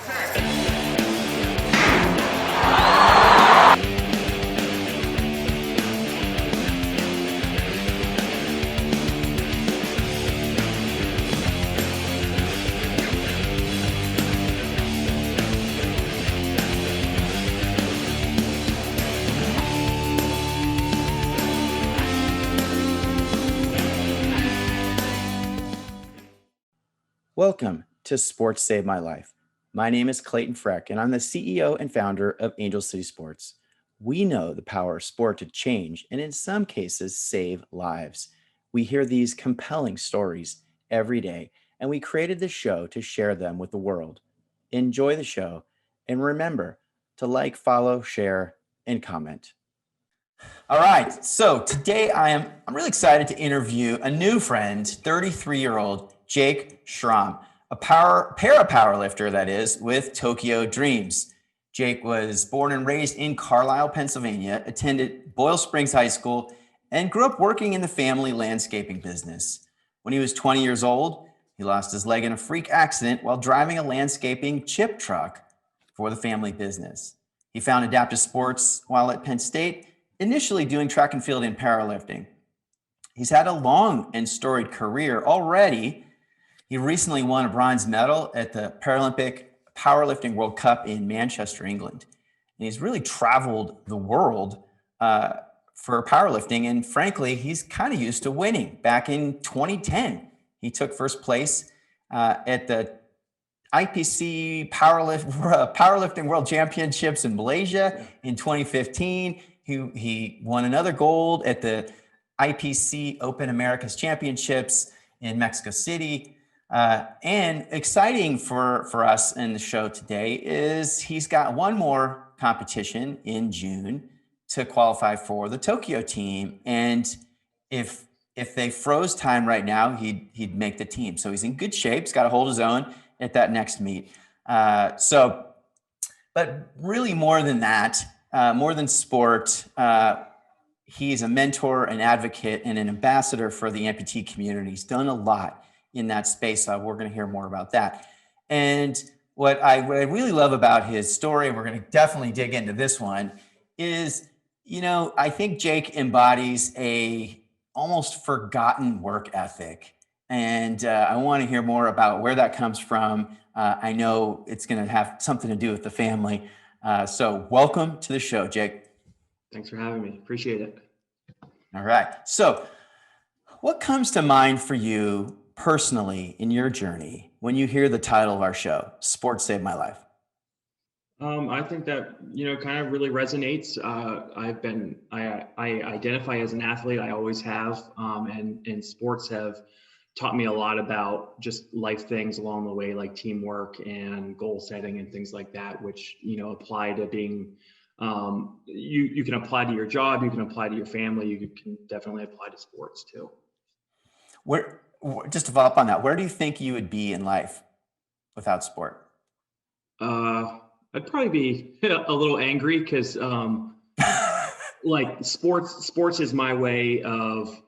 Welcome to Sports Saved My Life. My name is Clayton Freck, and I'm the CEO and founder of Angel City Sports. We know the power of sport to change and in some cases save lives. We hear these compelling stories every day, and we created this show to share them with the world. Enjoy the show, and remember to like, follow, share, and comment. All right, so today I'm really excited to interview a new friend, 33-year-old Jake Schrom, a para-powerlifter, that is, with Tokyo Dreams. Jake was born and raised in Carlisle, Pennsylvania, attended Boyle Springs High School, and grew up working in the family landscaping business. When he was 20 years old, he lost his leg in a freak accident while driving a landscaping chip truck for the family business. He found adaptive sports while at Penn State, initially doing track and field and powerlifting. He's had a long and storied career already. He recently won a bronze medal at the Paralympic Powerlifting World Cup in Manchester, England. And he's really traveled the world for powerlifting. And frankly, he's kind of used to winning. Back in 2010, he took first place at the IPC Powerlifting World Championships in Malaysia. In 2015, he won another gold at the IPC Open Americas Championships in Mexico City. And exciting for us in the show today is he's got one more competition in June to qualify for the Tokyo team. And if they froze time right now, he'd make the team. So he's in good shape. He's got to hold his own at that next meet. But really more than that, more than sport, he's a mentor, an advocate, and an ambassador for the amputee community. He's done a lot in that space. So we're going to hear more about that. And what I really love about his story, and we're going to definitely dig into this one, is, I think Jake embodies a almost forgotten work ethic. And I want to hear more about where that comes from. I know it's going to have something to do with the family. So welcome to the show, Jake. Thanks for having me. Appreciate it. All right. So what comes to mind for you personally in your journey when you hear the title of our show, Sports Saved My Life? I think that, kind of really resonates. I identify as an athlete. I always have. And sports have taught me a lot about just life things along the way, like teamwork and goal setting and things like that, which, apply to being, you can apply to your job, you can apply to your family, you can definitely apply to sports too. Just to follow up on that, where do you think you would be in life without sport? I'd probably be a little angry because, like sports is my way of,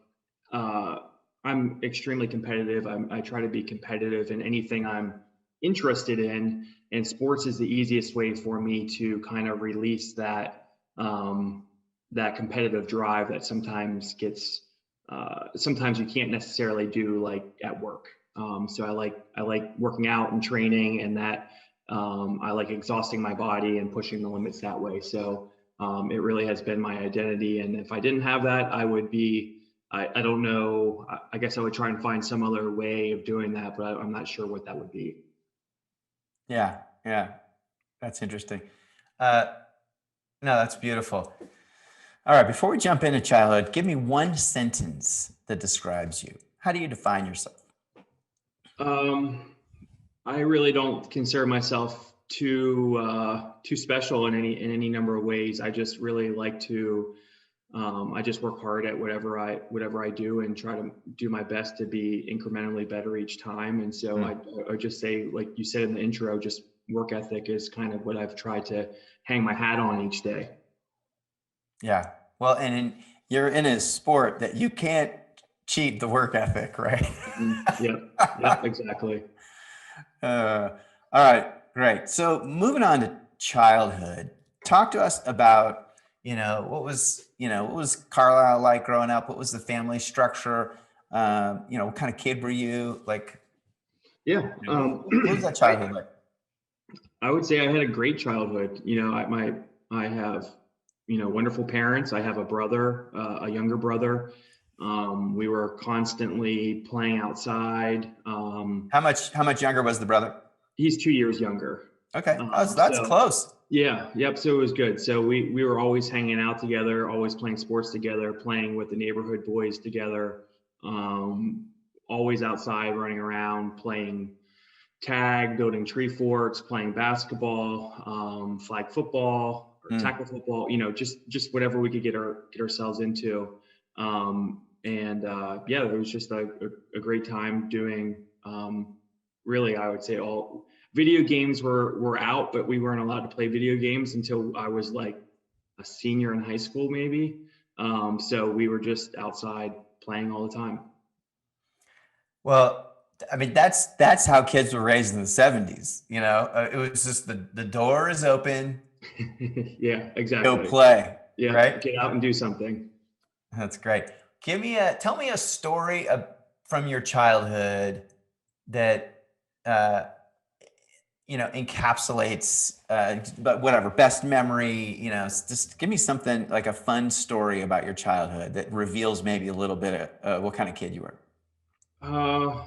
I'm extremely competitive. I try to be competitive in anything I'm interested in, and sports is the easiest way for me to kind of release that competitive drive that sometimes gets, sometimes you can't necessarily do like at work. So I like working out and training, and that I like exhausting my body and pushing the limits that way. So it really has been my identity. And if I didn't have that, I would be, I don't know, I guess I would try and find some other way of doing that, but I'm not sure what that would be. Yeah. That's interesting. No, that's beautiful. All right, before we jump into childhood, give me one sentence that describes you. How do you define yourself? I really don't consider myself too special in any number of ways. I just really like to, I just work hard at whatever I do and try to do my best to be incrementally better each time. And so I just say, like you said in the intro, just work ethic is kind of what I've tried to hang my hat on each day. Yeah. Well, and you're in a sport that you can't cheat the work ethic, right? Yep, exactly. All right. Great. So moving on to childhood, talk to us about, what was Carlisle like growing up? What was the family structure? What kind of kid were you? Like, Yeah. what was that I, childhood like? I would say I had a great childhood. I have, wonderful parents. I have a brother, a younger brother. We were constantly playing outside. How much younger was the brother? He's 2 years younger. Okay. Oh, so that's So close. yeah, yep. So it was good. So we were always hanging out together, always playing sports together, playing with the neighborhood boys together. Um, Always outside, running around, playing tag, building tree forts, playing basketball, flag football, or Hmm. tackle football. Just whatever we could get ourselves into. Yeah, it was just a great time doing. Really, I would say all video games were out, but we weren't allowed to play video games until I was like a senior in high school, maybe. So we were just outside playing all the time. Well, I mean, that's how kids were raised in the 70s. It was just the door is open, Yeah, go exactly. play, Yeah, right? get out and do something. That's great. Tell me a story from your childhood that uh, encapsulates, but whatever, best memory. Just give me something like a fun story about your childhood that reveals maybe a little bit of what kind of kid you were. Uh,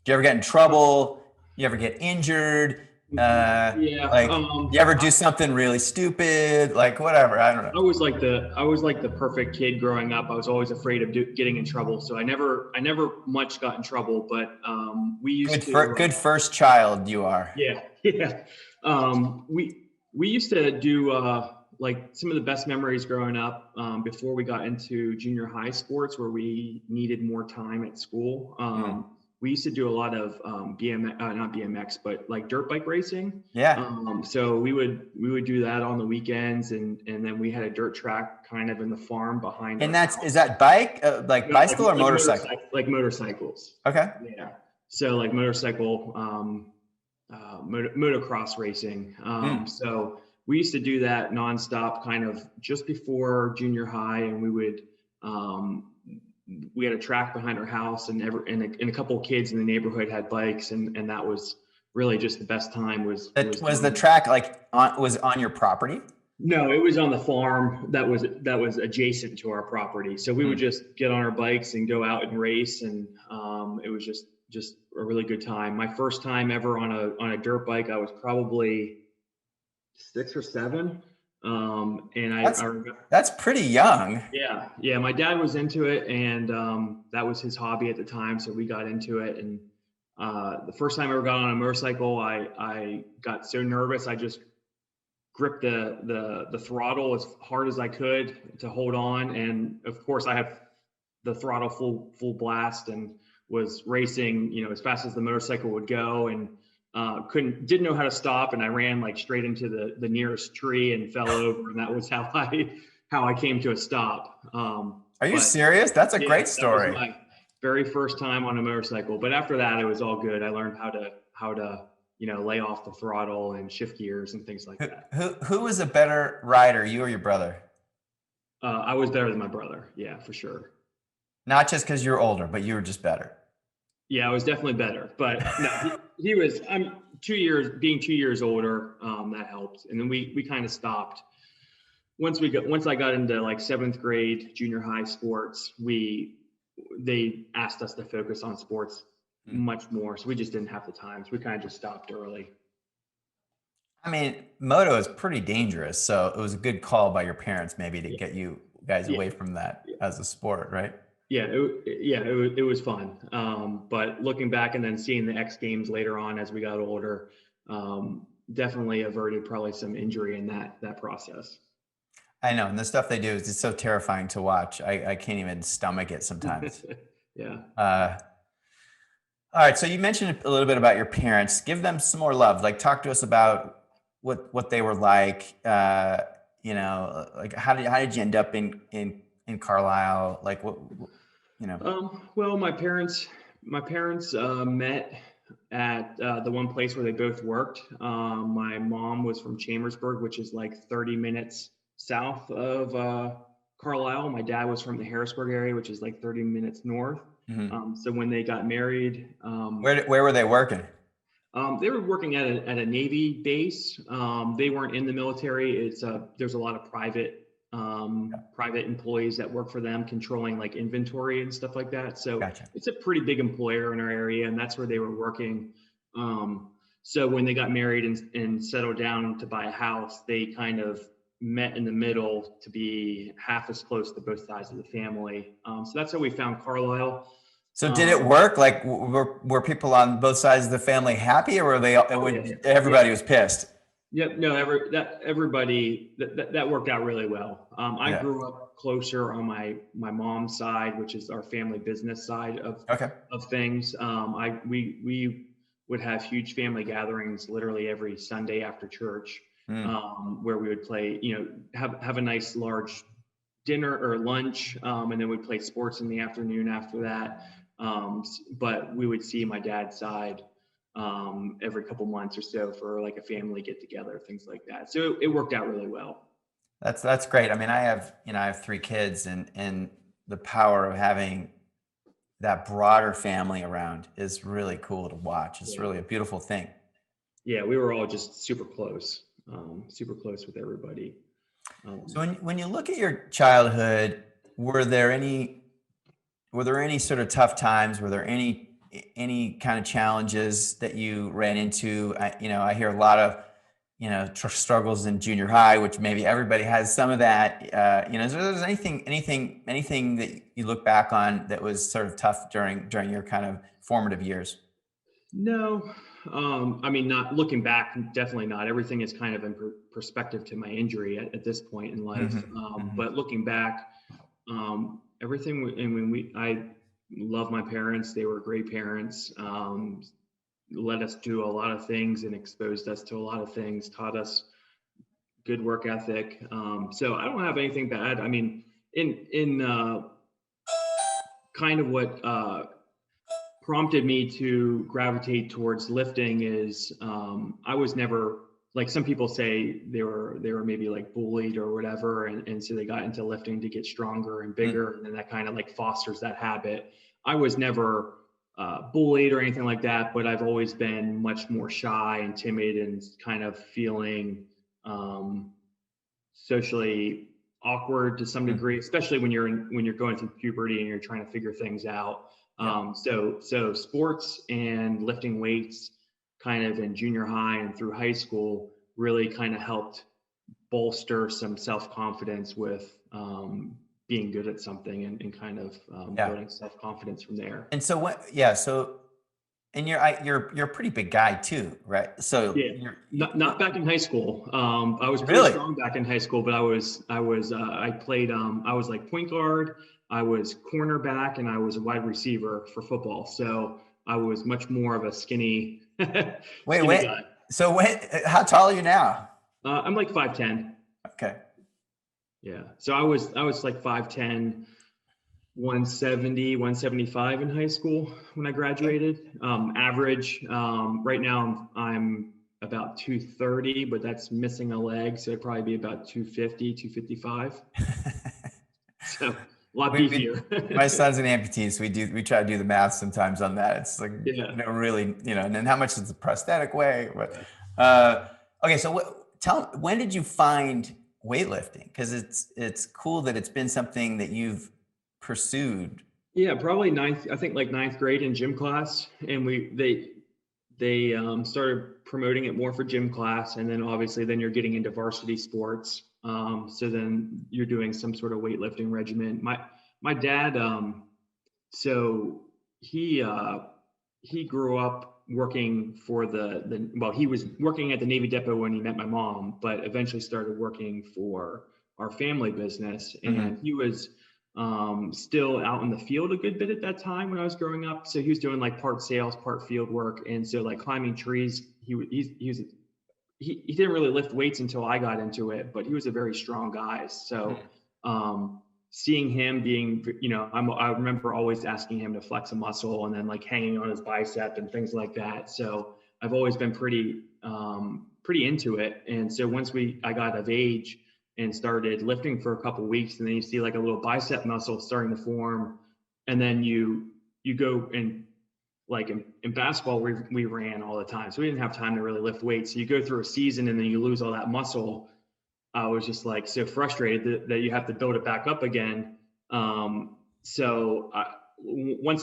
Do you ever get in trouble? You ever get injured? yeah. Like, you ever do something really stupid? Like, whatever. I don't know. I was like the perfect kid growing up. I was always afraid of getting in trouble, so I never much got in trouble. But we used to. Good first child you are. Yeah, yeah. We used to do like some of the best memories growing up before we got into junior high sports, where we needed more time at school. Hmm. We used to do a lot of not BMX, but like dirt bike racing. Yeah. So we would do that on the weekends, and then we had a dirt track kind of in the farm behind And our is house. that bike, like No, bicycle or motorcycle? like motorcycles. Okay. Yeah. So like motorcycle, motocross racing. Hmm. So we used to do that nonstop, kind of just before junior high, and we had a track behind our house, and a couple of kids in the neighborhood had bikes, and that was really just the best time was Was the doing. track like on your property? No, it was on the farm that was adjacent to our property. So we would Hmm. just get on our bikes and go out and race, and it was just a really good time. My first time ever on a dirt bike, I was probably 6 or 7, and That's I remember, that's pretty young. yeah, my dad was into it, and that was his hobby at the time, so we got into it. And the first time I ever got on a motorcycle, I got so nervous, I just gripped the throttle as hard as I could to hold on, and of course I had the throttle full blast and was racing, as fast as the motorcycle would go, and didn't know how to stop, and I ran like straight into the nearest tree and fell over, and that was how I came to a stop. Are you But serious? That's a yeah, great that was story. my very first time on a motorcycle. But after that, it was all good. I learned how to lay off the throttle and shift gears and things like that. Who was a better rider, you or your brother? I was better than my brother. Yeah, for sure. Not just because you're older, but you were just better. Yeah, I was definitely better. But no, he was. I'm 2 years being 2 years older. That helped. And then we kind of stopped once I got into like seventh grade, junior high sports. They asked us to focus on sports Hmm. much more, so we just didn't have the time. So we kind of just stopped early. I mean, moto is pretty dangerous, so it was a good call by your parents maybe to Yeah, get you guys yeah, away from that as a sport, right? yeah. It was fun. But looking back and then seeing the X Games later on as we got older, definitely averted probably some injury in that process. I know, and the stuff they do is just so terrifying to watch. I can't even stomach it sometimes. Yeah. Uh, all right, so you mentioned a little bit about your parents. Give them some more love. Like, talk to us about what they were like. Like how did you end up in Carlisle? Like, what you know? Well, my parents met. at the one place where they both worked. My mom was from Chambersburg, which is like 30 minutes south of Carlisle. My dad was from the Harrisburg area, which is like 30 minutes north. Mhm. So when they got married, Where were they working? they were working at a Navy base. They weren't in the military. There's a lot of private employees that work for them, controlling like inventory and stuff like that. So Gotcha. it's a pretty big employer in our area, and that's where they were working. So when they got married and settled down to buy a house, they kind of met in the middle to be half as close to both sides of the family. So that's how we found Carlisle. So did it work? Like, were people on both sides of the family happy, or were they? Everybody was pissed. Yep. No, everybody that worked out really well. I Yeah. grew up closer on my mom's side, which is our family business side Okay. of things. We would have huge family gatherings literally every Sunday after church, where we would play, have a nice large dinner or lunch, and then we'd play sports in the afternoon after that. But we would see my dad's side every couple months or so for like a family get together, things like that. So it worked out really well. That's great. I mean, I have 3 kids, and the power of having that broader family around is really cool to watch. It's really a beautiful thing. Yeah, we were all just super close with everybody. So when you look at your childhood, were there any sort of tough times? Were there any kind of challenges that you ran into? I hear a lot of struggles in junior high, which maybe everybody has some of that. Is there anything that you look back on that was sort of tough during your kind of formative years? No, I mean, not looking back, definitely not. Everything is kind of in perspective to my injury at this point in life. But looking back, everything. I mean, I love my parents. They were great parents. Let us do a lot of things and exposed us to a lot of things. Taught us good work ethic. So I don't have anything bad. I mean, in kind of what prompted me to gravitate towards lifting is I was never, like some people say, they were maybe like bullied or whatever, and so they got into lifting to get stronger and bigger, and then that kind of like fosters that habit. I was never bullied or anything like that, but I've always been much more shy and timid and kind of feeling socially awkward to some degree, especially when you're going through puberty and you're trying to figure things out. So sports and lifting weights kind of in junior high and through high school really kind of helped bolster some self-confidence with being good at something and kind of building self-confidence from there. And so and you're a pretty big guy too, right? So yeah, not back in high school. I was pretty Really? strong back in high school, but I played I was like point guard, I was cornerback, and I was a wide receiver for football. So I was much more of a skinny Wait. guy. So how tall are you now? I'm like 5'10". Okay. Yeah. So I was like 5'10", 170, 175 in high school when I graduated. Average, right now I'm about 230, but that's missing a leg. So it'd probably be about 250, 255. So a lot beefier. My son's an amputee, so we try to do the math sometimes on that. It's like, really, and then how much does the prosthetic weigh? But, okay. So when did you find weightlifting? Because it's cool that it's been something that you've pursued. Yeah, probably ninth grade in gym class, and they started promoting it more for gym class, and then obviously then you're getting into varsity sports. So then you're doing some sort of weightlifting regimen. My dad, so he grew up working for he was working at the Navy Depot when he met my mom, but eventually started working for our family business, and he was still out in the field a good bit at that time when I was growing up. So he was doing like part sales, part field work. And so like climbing trees, he didn't really lift weights until I got into it, but he was a very strong guy. So, seeing him being, I remember always asking him to flex a muscle and then like hanging on his bicep and things like that. So I've always been pretty into it. And so once I got of age and started lifting for a couple of weeks, and then you see like a little bicep muscle starting to form, and then you go and like in basketball, we ran all the time. So we didn't have time to really lift weights. So you go through a season and then you lose all that muscle. I was just like so frustrated that you have to build it back up again. Once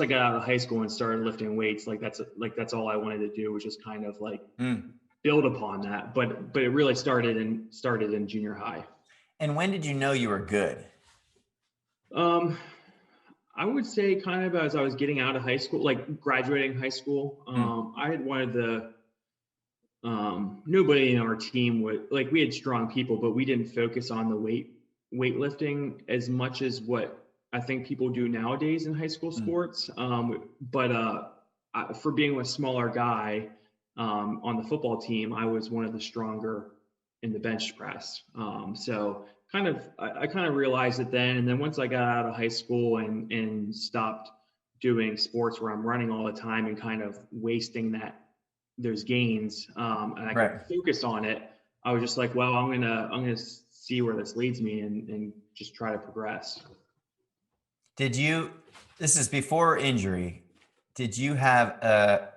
I got out of high school and started lifting weights, that's all I wanted to do, was just kind of like build upon that. But it really started in junior high. And when did you know you were good? I would say kind of as I was getting out of high school, like graduating high school. I had one of the nobody in our team would, like, we had strong people, but we didn't focus on the weightlifting as much as what I think people do nowadays in high school sports. For being a smaller guy on the football team, I was one of the stronger in the bench press. So I kind of realized it then. And then once I got out of high school and stopped doing sports where I'm running all the time and kind of wasting those gains, and I could focus on it, I was just like, well, I'm gonna see where this leads me and just try to progress. This is before injury, did you have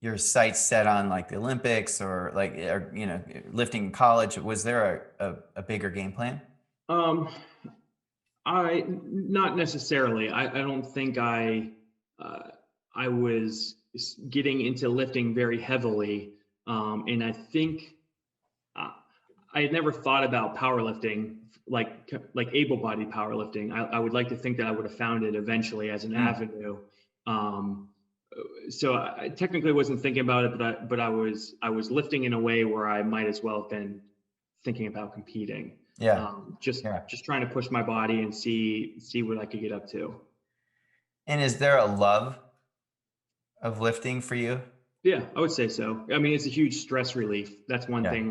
your sights set on like the Olympics or lifting in college? Was there a bigger game plan? Not necessarily. I don't think I was getting into lifting very heavily. And I think I had never thought about powerlifting, like able-bodied powerlifting. I would like to think that I would have found it eventually as an avenue. So I technically wasn't thinking about it, but I was lifting in a way where I might as well have been thinking about competing. Just trying to push my body and see what I could get up to. And is there a love of lifting for you? Yeah, I would say so. I mean, it's a huge stress relief. That's one thing,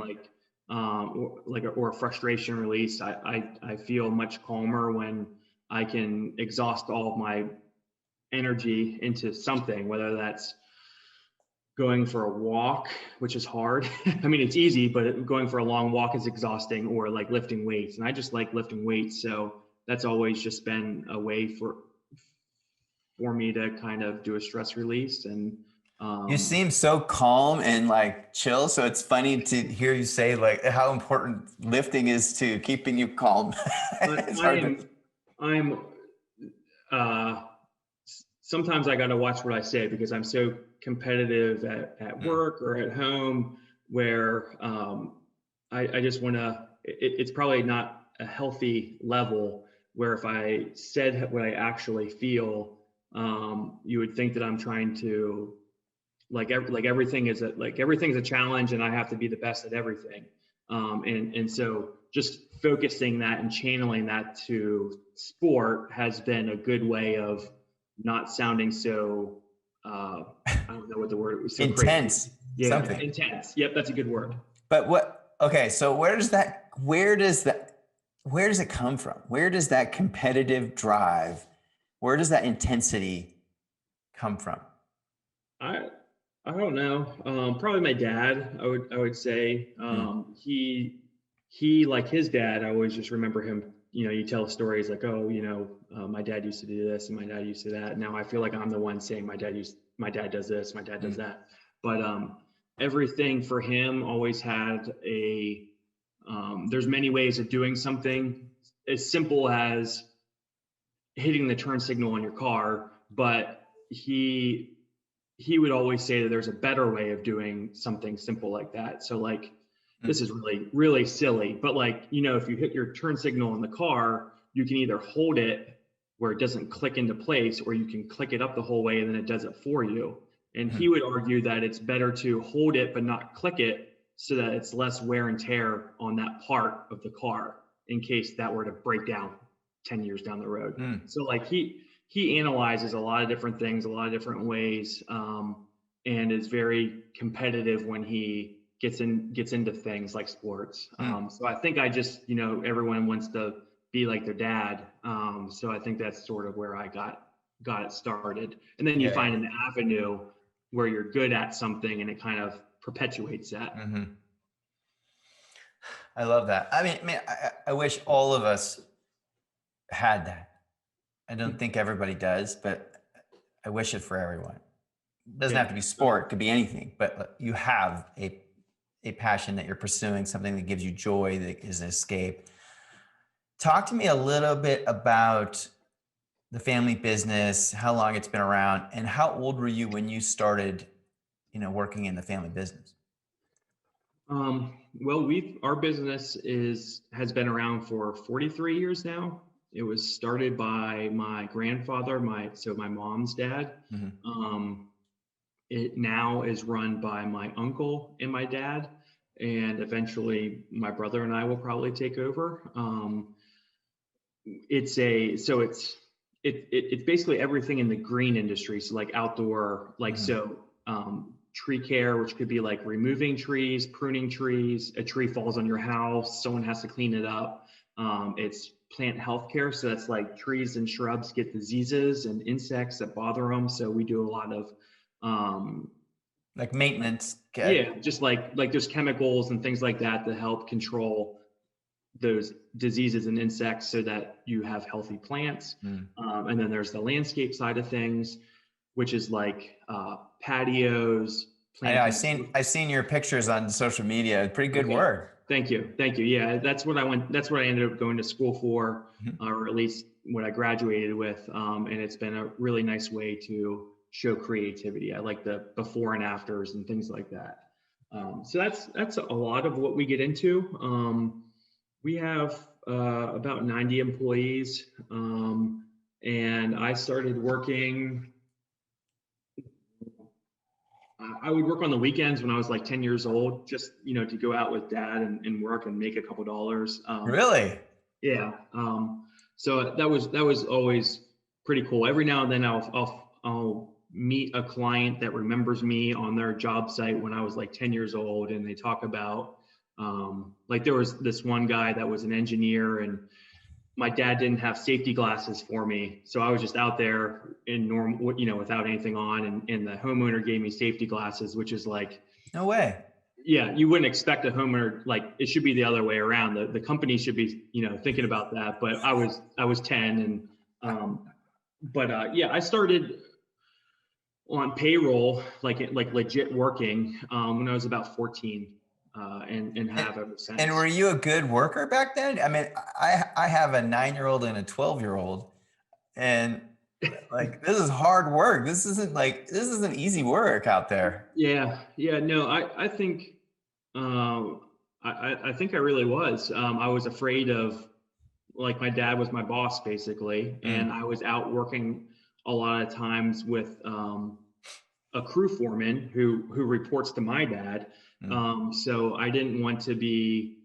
or a frustration release. I feel much calmer when I can exhaust all of my energy into something, whether that's going for a walk, which is hard. I mean, it's easy, but going for a long walk is exhausting, or like lifting weights. And I just like lifting weights. So that's always just been a way for me to kind of do a stress release. And you seem so calm and like chill. So it's funny to hear you say like how important lifting is to keeping you calm. Sometimes I got to watch what I say, because I'm so competitive at work or at home, where I just want to, it's probably not a healthy level where if I said what I actually feel, you would think that I'm trying to everything's a challenge and I have to be the best at everything. And so just focusing that and channeling that to sport has been a good way of not sounding so, I don't know what the word was. So intense. Crazy. Yeah, intense. Yep, that's a good word. But so where does it come from? Where does that competitive drive, where does that intensity come from? I don't know. Probably my dad. I would say he like his dad. I always just remember him. You tell stories like, oh, my dad used to do this and my dad used to that. Now I feel like I'm the one saying my dad does this, my dad does that. But everything for him always had there's many ways of doing something, as simple as hitting the turn signal on your car, but he would always say that there's a better way of doing something simple like that. So like, this is really, really silly, but like, if you hit your turn signal in the car, you can either hold it where it doesn't click into place, or you can click it up the whole way and then it does it for you. And he would argue that it's better to hold it but not click it, so that it's less wear and tear on that part of the car in case that were to break down 10 years down the road. So like he analyzes a lot of different things, a lot of different ways, and is very competitive when he gets into things like sports. So I think I just, everyone wants to be like their dad. So I think that's sort of where I got it started. And then you Yeah, find an avenue where you're good at something and it kind of perpetuates that. yeah. I love that. I mean, man, I wish all of us had that. I don't think everybody does, but I wish it for everyone. It doesn't Yeah. have to be sport, it could be anything, but you have a passion that you're pursuing, something that gives you joy, that is an escape. Talk to me a little bit about the family business, how long it's been around, and how old were you when you started, working in the family business? Well, our business has been around for 43 years now. It was started by my grandfather, my mom's dad. Mhm. Um, it now is run by my uncle and my dad, and eventually my brother and I will probably take over. It's a so it's basically everything in the green industry, so like outdoor, like Mhm. tree care, which could be like removing trees, pruning trees. A tree falls on your house, someone has to clean it up. It's plant health care, so that's like trees and shrubs get diseases and insects that bother them, so we do a lot of um, Like maintenance. Okay. yeah, just like there's chemicals and things like that to help control those diseases and insects so that you have healthy plants. Mm. And then there's the landscape side of things, which is like patios, I know. I've planting. seen your pictures on social media. Pretty good Okay. work. Thank you. Thank you. Yeah, that's what I went. That's what I ended up going to school for, Mhm. or at least what I graduated with. And it's been a really nice way to show creativity. I like the before and afters and things like that. So that's a lot of what we get into. We have about 90 employees, and I started working. I would work on the weekends when I was like 10 years old, just to go out with dad and work and make a couple dollars. Really? Yeah. So that was always pretty cool. Every now and then I'll meet a client that remembers me on their job site when I was like 10 years old, and they talk about like there was this one guy that was an engineer, and my dad didn't have safety glasses for me. So I was just out there in normal, without anything on. And the homeowner gave me safety glasses, which is like, No way. yeah, you wouldn't expect a homeowner, like it should be the other way around. The company should be, thinking about that. But I was 10, and, yeah, I started on payroll, like legit working, when I was about 14, and And, have ever and were since. you a good worker back then? I mean, I have a 9-year-old and a 12-year-old, and like this is hard work. This isn't easy work out there. Yeah, yeah, no, I think, I think I really was. I was afraid of, like, my dad was my boss basically, and Mm, I was out working a lot of times with a crew foreman who reports to my dad. mm, So I didn't want to be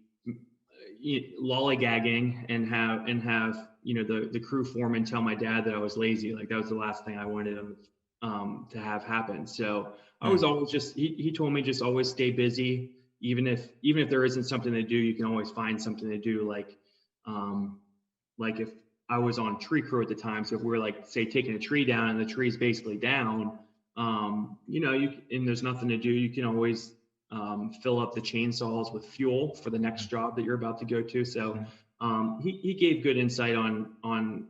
lollygagging and have the crew foreman tell my dad that I was lazy. Like that was the last thing I wanted him to have happen. So I was mm. always he told me just always stay busy, even if there isn't something to do, you can always find something to do. Like if I was on tree crew at the time, so if we were like say taking a tree down and the tree's basically down, and there's nothing to do, you can always fill up the chainsaws with fuel for the next job that you're about to go to. So Mm. he gave good insight on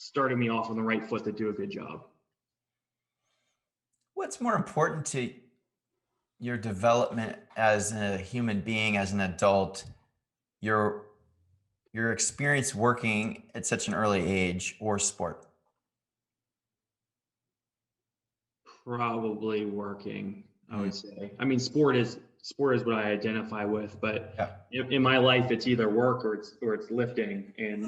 starting me off on the right foot to do a good job. What's more important to your development as a human being, as an adult, your your experience working at such an early age, or sport? Probably working, I Mm, would say. I mean, sport is what I identify with, but yeah. in my life, it's either work or it's lifting, and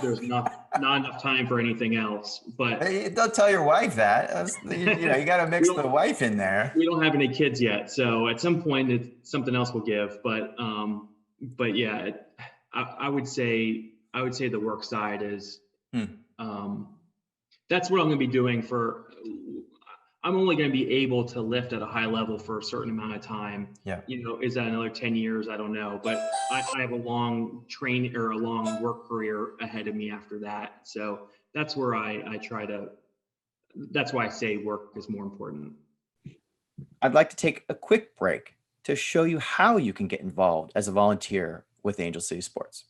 there's not enough time for anything else. But Hey, don't tell your wife that. You got to we mix the don't wife in there. we don't have any kids yet, so at some point, something else will give. But yeah, I would say the work side is Hmm. um, that's what I'm going to be doing for. I'm only going to be able to lift at a high level for a certain amount of time. Yeah. Is that another 10 years? I don't know, but I have a long training or a long work career ahead of me after that. So that's where I try to, that's why I say work is more important. I'd like to take a quick break to show you how you can get involved as a volunteer with Angel City Sports.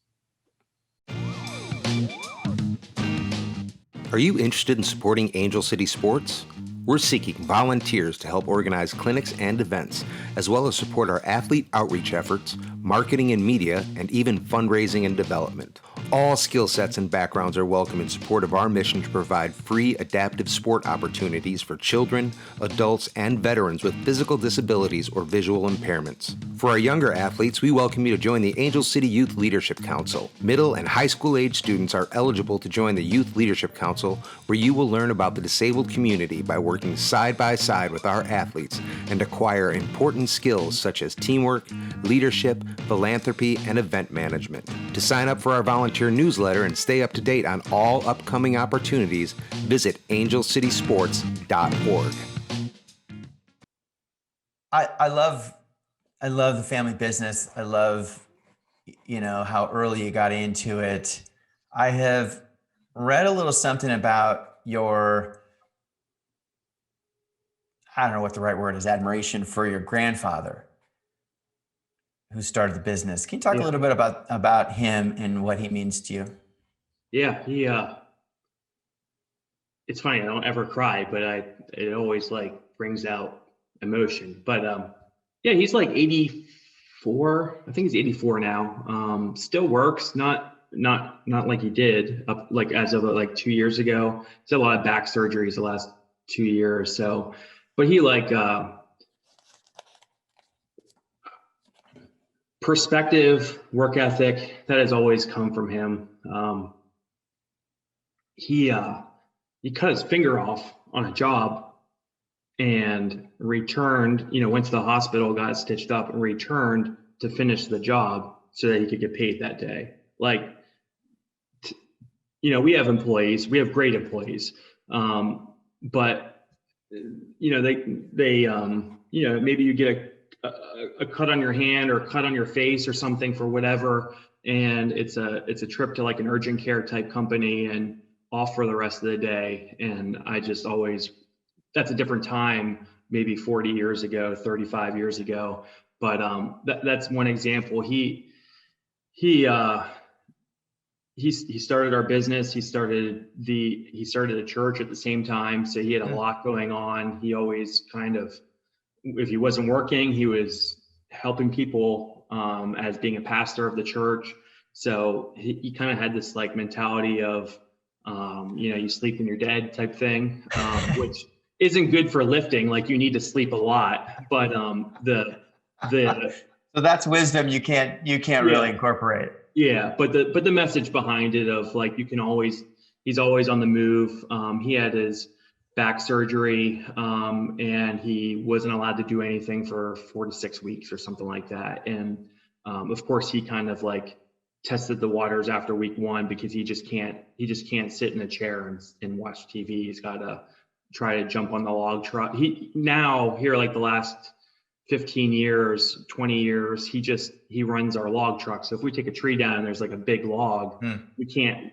Are you interested in supporting Angel City Sports? We're seeking volunteers to help organize clinics and events, as well as support our athlete outreach efforts, marketing and media, and even fundraising and development. All skill sets and backgrounds are welcome in support of our mission to provide free adaptive sport opportunities for children, adults, and veterans with physical disabilities or visual impairments. For our younger athletes, we welcome you to join the Angel City Youth Leadership Council. Middle and high school age students are eligible to join the Youth Leadership Council, where you will learn about the disabled community by working side by side with our athletes and acquire important skills such as teamwork, leadership, philanthropy, and event management. To sign up for our volunteer newsletter and stay up to date on all upcoming opportunities, visit angelcitysports.org. I love the family business. I love, how early you got into it. I have read a little something about your, I don't know what the right word is, admiration for your grandfather who started the business. Can you talk a little bit about him and what he means to you? Yeah, it's funny, I don't ever cry, but it always brings out emotion. But he's like 84. I think he's 84 now. Still works, not like he did up as of 2 years ago. He's had a lot of back surgeries the last 2 years. So, but he perspective, work ethic, that has always come from him. He cut his finger off on a job and returned, went to the hospital, got it stitched up, and returned to finish the job so that he could get paid that day. We have employees, we have great employees, but maybe you get a cut on your hand or a cut on your face or something for whatever, and it's a trip to an urgent care type company and off for the rest of the day. And I just always, that's a different time, maybe 40 years ago, 35 years ago. But that's one example. He started our business. He started a church at the same time. So he had a lot going on. He always if he wasn't working, he was helping people as being a pastor of the church. So he kind of had this mentality of, you sleep when you're dead type thing, which isn't good for lifting. You need to sleep a lot, but so that's wisdom you can't really incorporate. Yeah, but the message behind it of he's always on the move. He had his back surgery, and he wasn't allowed to do anything for 4 to 6 weeks or something like that. And of course, he kind of tested the waters after week 1 because he just can't sit in a chair and watch TV. He's got to try to jump on the log truck. He now here the last 15 years, 20 years, he runs our log truck. So if we take a tree down and there's a big log, you can't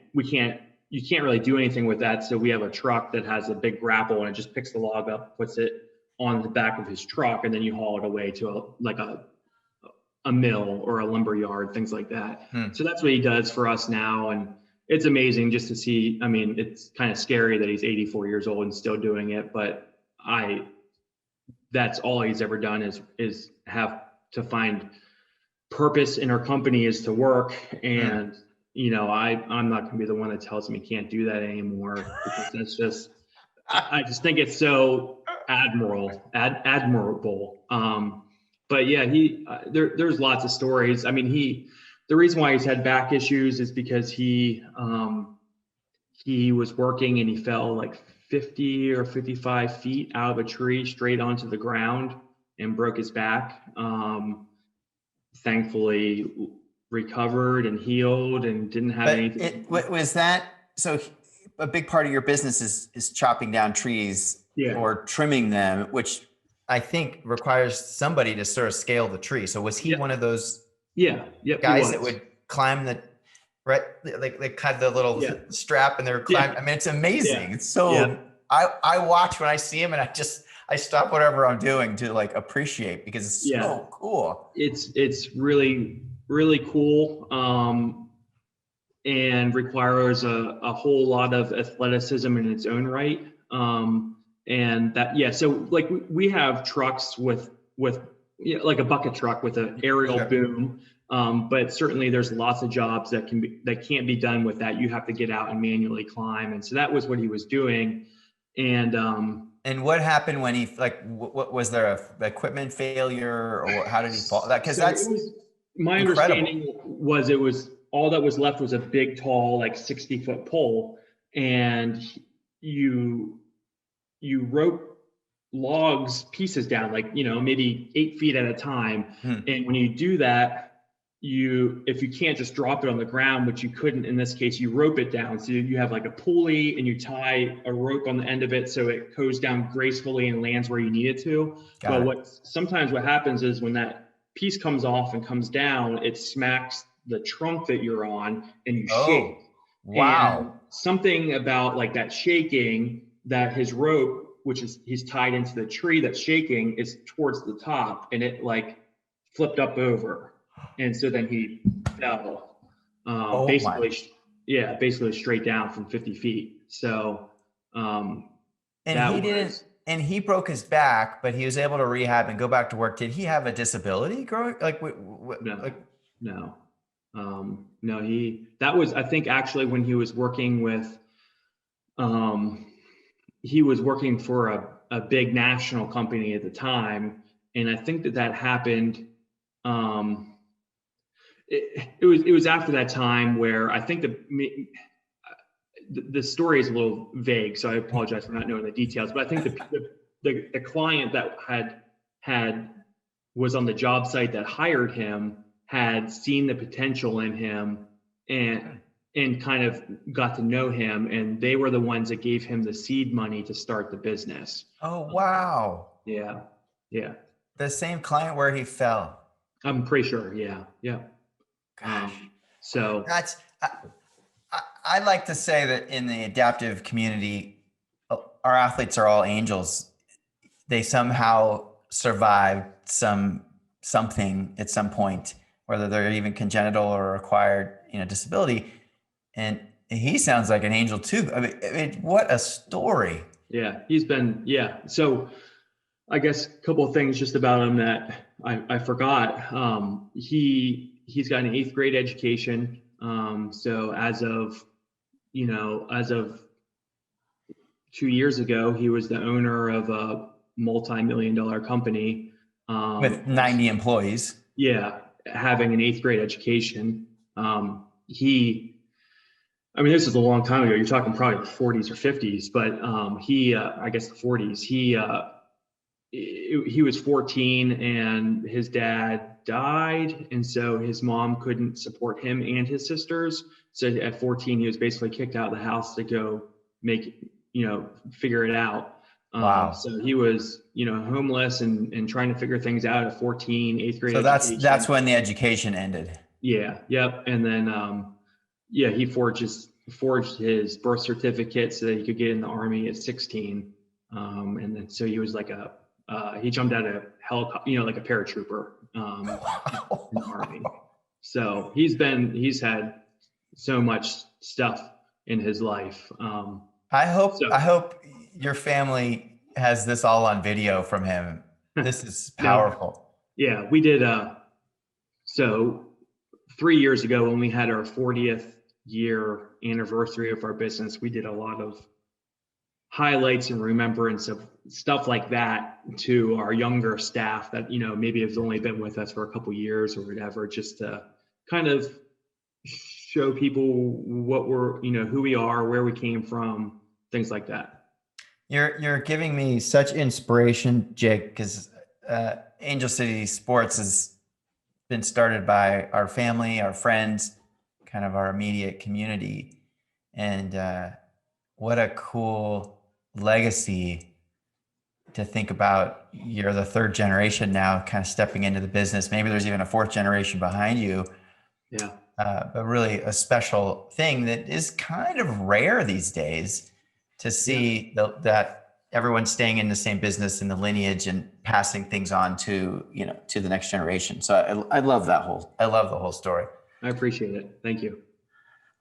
really do anything with that. So we have a truck that has a big grapple and it just picks the log up, puts it on the back of his truck, and then you haul it away to a mill or a lumber yard, things like that. So that's what he does for us now. And it's amazing just to see. I mean, it's kind of scary that he's 84 years old and still doing it, but that's all he's ever done is have to find purpose in our company, is to work. And, I'm not going to be the one that tells him he can't do that anymore, because that's just, I just think it's so admirable. But yeah, there's lots of stories. I mean, the reason why he's had back issues is because he was working and he fell 50 or 55 feet out of a tree straight onto the ground and broke his back. Thankfully recovered and healed and didn't have anything. Was that, so a big part of your business is chopping down trees Yeah. or trimming them, which I think requires somebody to sort of scale the tree. So was he Yep. one of those Yeah. Yep. He guys that was. would climb the right, like they cut the little Yeah. strap and they were climbing? Yeah. I mean, it's Yeah. amazing. It's Yeah. so I watch when I see him and I stop whatever I'm doing to like appreciate because it's Yeah. so cool. It's really, really cool. And requires a whole lot of athleticism in its own right. And that, yeah, so like we have trucks with like a bucket truck with an aerial Sure. boom. But certainly there's lots of jobs that can't be done with that. You have to get out and manually climb. And so that was what he was doing. And what happened when he like? What was there a equipment failure or how did he fall? That because so that's my incredible. understanding was it was all that was left was a big, tall, like 60-foot pole, and you rope logs pieces down, like maybe 8 feet at a time. And when you do that, if you can't just drop it on the ground, which you couldn't in this case, you rope it down. So you have like a pulley and you tie a rope on the end of it so it goes down gracefully and lands where you need it to. Got it. Sometimes what happens is when that piece comes off and comes down, it smacks the trunk that you're on and you shake. Wow. And something about like that shaking, that his rope, which is he's tied into the tree that's shaking, is towards the top, and it like flipped up over. And so then he fell, basically straight down from 50 feet. So, and he broke his back, but he was able to rehab and go back to work. Did he have a disability growing? No. That was, I think actually when he was working with, he was working for a big national company at the time. And I think that happened, it was after that time where I think the story is a little vague, so I apologize for not knowing the details, but I think the client that was on the job site that hired him had seen the potential in him and kind of got to know him, and they were the ones that gave him the seed money to start the business. Oh, wow. Yeah. The same client where he fell. I'm pretty sure. Yeah. Gosh. So that's, I like to say that in the adaptive community, our athletes are all angels. They somehow survived something at some point, whether they're even congenital or acquired, disability. And he sounds like an angel too. I mean, what a story. Yeah, he's been, So I guess a couple of things just about him that I forgot. He's got an 8th grade education. So as of 2 years ago, he was the owner of a multi-million-dollar company. With 90 employees. Yeah, having an 8th grade education. This is a long time ago. You're talking probably the 40s or 50s, but I guess the 40s. He was 14 and his dad died, and so his mom couldn't support him and his sisters. So at 14, he was basically kicked out of the house to go figure it out. Wow. So he was, homeless and trying to figure things out at 14, 8th grade. So that's when the education ended. Yeah. Yep. And then, he forged his birth certificate so that he could get in the Army at 16. And then, so he was like he jumped out of a helicopter, like a paratrooper, in the Army. So he's had so much stuff in his life. I hope your family has this all on video from him. This is powerful. Yeah, we did. So 3 years ago, when we had our 40th year anniversary of our business, we did a lot of highlights and remembrance of stuff like that to our younger staff that, maybe have only been with us for a couple years or whatever, just to kind of show people what we're, who we are, where we came from, things like that. You're giving me such inspiration, Jake, because Angel City Sports has been started by our family, our friends, kind of our immediate community. And what a cool legacy to think about you're the third generation now kind of stepping into the business. Maybe there's even a fourth generation behind you. Yeah. But really a special thing that is kind of rare these days to see that everyone's staying in the same business in the lineage and passing things on to, to the next generation. So I love I love the whole story. I appreciate it. Thank you.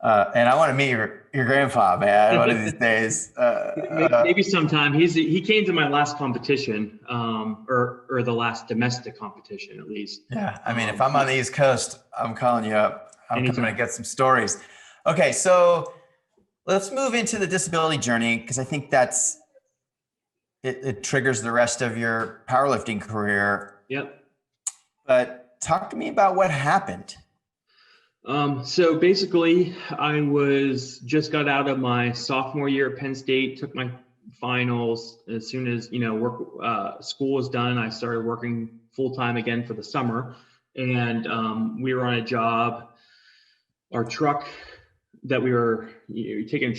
And I want to meet your grandpa, man, one of these days. Maybe sometime. He came to my last competition, or the last domestic competition, at least. Yeah, I mean, if I'm on the East Coast, I'm calling you up. I'm coming to get some stories. Okay, so let's move into the disability journey, because I think it triggers the rest of your powerlifting career. Yep. But talk to me about what happened. So basically, I just got out of my sophomore year at Penn State, took my finals. As soon as, school was done, I started working full time again for the summer. And we were on a job. Our truck that we were taking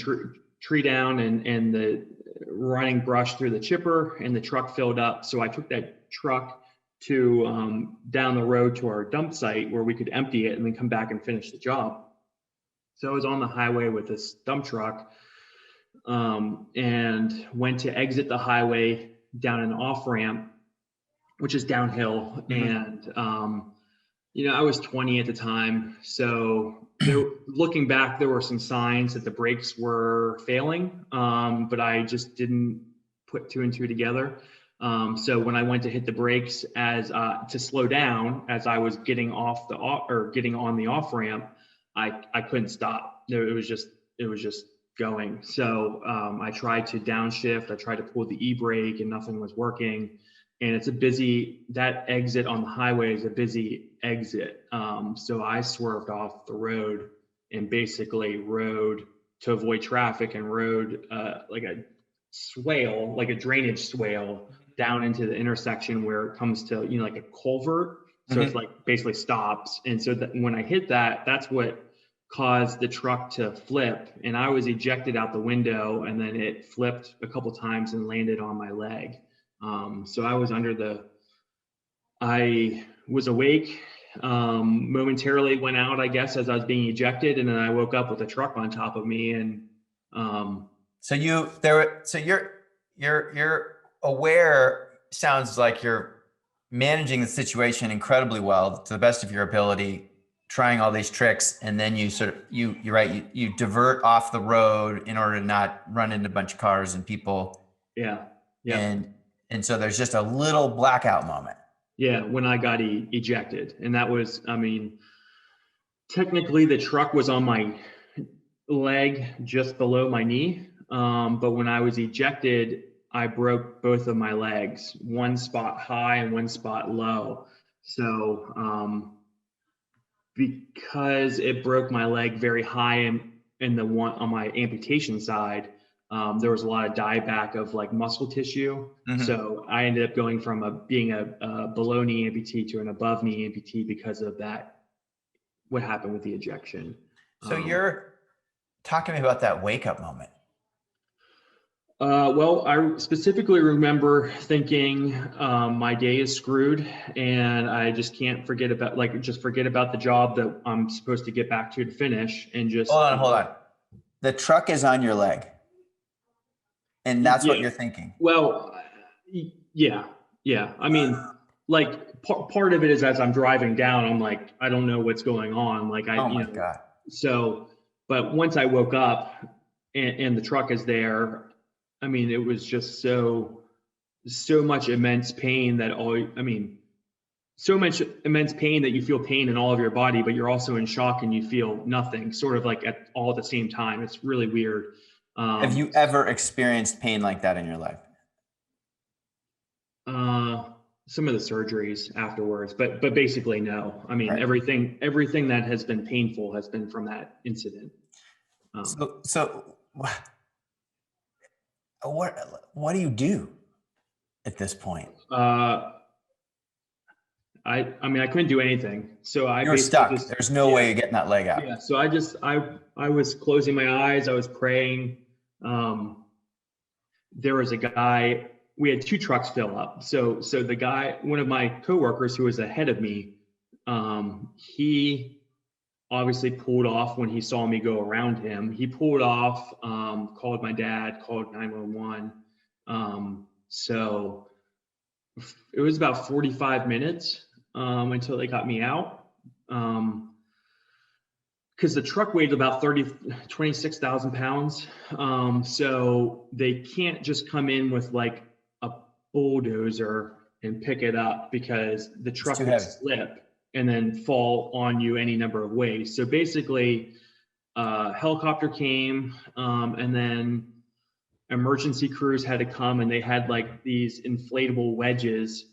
tree down and the running brush through the chipper, and the truck filled up. So I took that truck to down the road to our dump site where we could empty it and then come back and finish the job. So I was on the highway with this dump truck and went to exit the highway down an off ramp, which is downhill. Mm-hmm. And, I was 20 at the time. So looking back, there were some signs that the brakes were failing, but I just didn't put two and two together. So when I went to hit the brakes to slow down as I was getting on the off ramp, I couldn't stop. It was just going. So I tried to downshift. I tried to pull the e-brake and nothing was working. And that exit on the highway is a busy exit. So I swerved off the road and basically rode to avoid traffic and rode like a swale, like a drainage swale, down into the intersection where it comes to, like a culvert. So mm-hmm. It's like basically stops. And so that when I hit that's what caused the truck to flip. And I was ejected out the window, and then it flipped a couple times and landed on my leg. So I was I was awake, momentarily went out, I guess, as I was being ejected. And then I woke up with a truck on top of me. And, so you're aware. Sounds like you're managing the situation incredibly well to the best of your ability, trying all these tricks. And then you you divert off the road in order to not run into a bunch of cars and people. Yeah. And so there's just a little blackout moment. Yeah. When I got ejected, and that was, technically the truck was on my leg just below my knee. But when I was ejected, I broke both of my legs, one spot high and one spot low. So because it broke my leg very high in the one on my amputation side, there was a lot of dieback of like muscle tissue. Mm-hmm. So I ended up going from being a below knee amputee to an above knee amputee because of that, what happened with the ejection. So you're talking to me about that wake up moment. Well, I specifically remember thinking my day is screwed, and I just can't forget about the job that I'm supposed to get back to finish, and just hold on. The truck is on your leg, and that's what you're thinking. Well, yeah. I mean, like part of it is as I'm driving down, I'm like, I don't know what's going on. Like God. So, but once I woke up and the truck is there. I mean, it was just so much immense pain so much immense pain that you feel pain in all of your body, but you're also in shock and you feel nothing, sort of like all at the same time. It's really weird. Have you ever experienced pain like that in your life? Some of the surgeries afterwards, but basically no. I mean, right. everything that has been painful has been from that incident. So what do you do at this point? I couldn't do anything. So you were stuck. There's no way of getting that leg out. Yeah. So I was closing my eyes. I was praying. There was a guy we had 2 trucks fill up. So the guy, one of my coworkers who was ahead of me, he obviously pulled off when he saw me go around him. He pulled off, called my dad, called 911. So it was about 45 minutes until they got me out. Because the truck weighed about 26,000 pounds. So they can't just come in with like a bulldozer and pick it up, because the truck would slip and then fall on you any number of ways. So basically, helicopter came, and then emergency crews had to come, and they had like these inflatable wedges,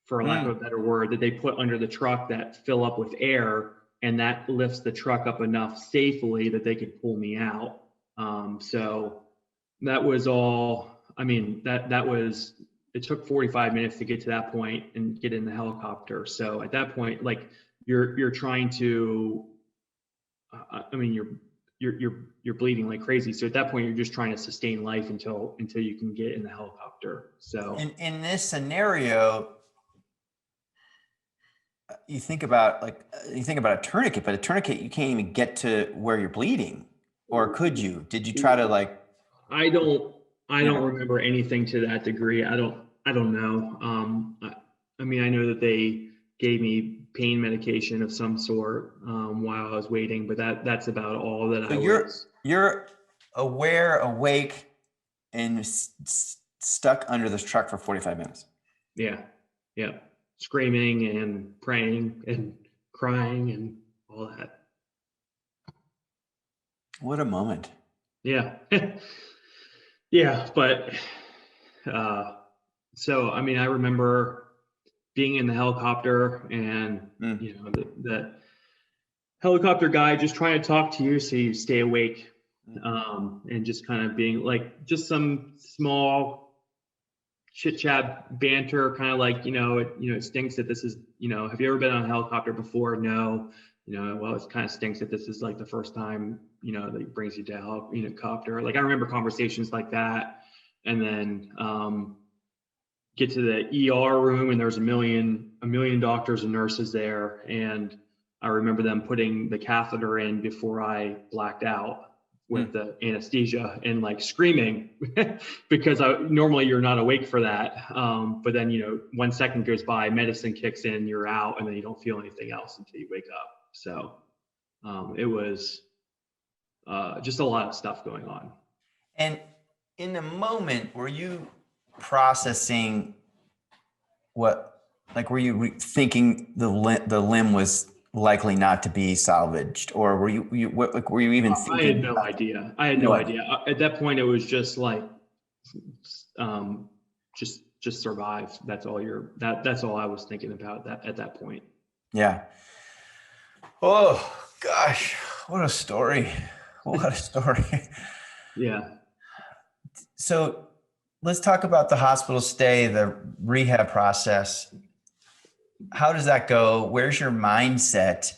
for lack of a better word, that they put under the truck that fill up with air, and that lifts the truck up enough safely that they could pull me out. So that was all. I mean, that was. It took 45 minutes to get to that point and get in the helicopter. So at that point, like you're trying to. I mean, you're bleeding like crazy. So at that point, you're just trying to sustain life until you can get in the helicopter. So in this scenario, you think about a tourniquet, but a tourniquet, you can't even get to where you're bleeding, or could you? Did you try to like? I don't remember anything to that degree. I don't know. I mean, I know that they gave me pain medication of some sort while I was waiting, but that's about all that You're aware, awake, and stuck under this truck for 45 minutes. Yeah. Screaming and praying and crying and all that. What a moment. Yeah. Yeah. But, so, I mean, I remember being in the helicopter, and, you know, the helicopter guy just trying to talk to you so you stay awake, and just kind of being like, just some small chit chat banter, kind of like, it stinks that this is, have you ever been on a helicopter before? No. Well, it kind of stinks that this is like the first time, that it brings you to helicopter. Like, I remember conversations like that. And then get to the ER room, and there's a million doctors and nurses there. And I remember them putting the catheter in before I blacked out with the anesthesia, and like screaming because normally you're not awake for that. But then, 1 second goes by, medicine kicks in, you're out, and then you don't feel anything else until you wake up. So it was just a lot of stuff going on. And in the moment, were you processing were you thinking the limb was likely not to be salvaged, or were you even thinking? I had no idea. No idea. At that point, it was just like, just survive. That's all that's all I was thinking about at that point. Yeah. Oh gosh, what a story. What a story. Yeah. So let's talk about the hospital stay, the rehab process. How does that go? Where's your mindset?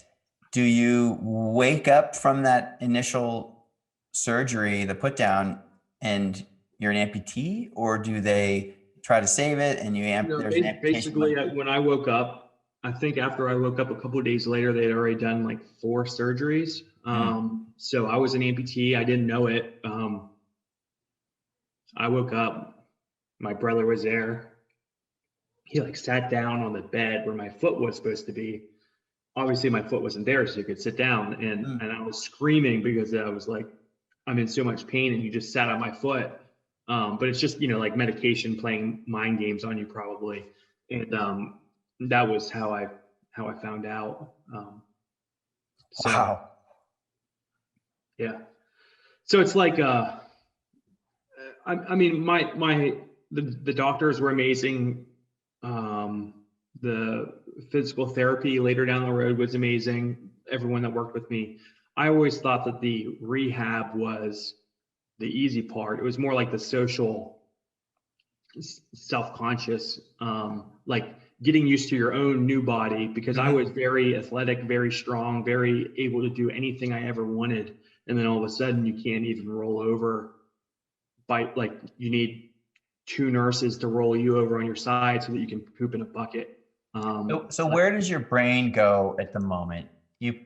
Do you wake up from that initial surgery, the put down, and you're an amputee, or do they try to save it and there's an amputation? Basically, when I woke up, I think after I woke up a couple of days later, they had already done like 4 surgeries. So I was an amputee. I didn't know it. I woke up, my brother was there. He like sat down on the bed where my foot was supposed to be. Obviously my foot wasn't there, so you could sit down, and I was screaming because I was like, I'm in so much pain, and you just sat on my foot. But it's just, like medication playing mind games on you probably. And that was how I found out. Wow. Yeah. So it's like, I mean, the doctors were amazing. The physical therapy later down the road was amazing. Everyone that worked with me. I always thought that the rehab was the easy part. It was more like the social self-conscious, like getting used to your own new body, because I was very athletic, very strong, very able to do anything I ever wanted. And then all of a sudden you can't even roll over by, like, you need 2 nurses to roll you over on your side so that you can poop in a bucket. So where does your brain go at the moment? You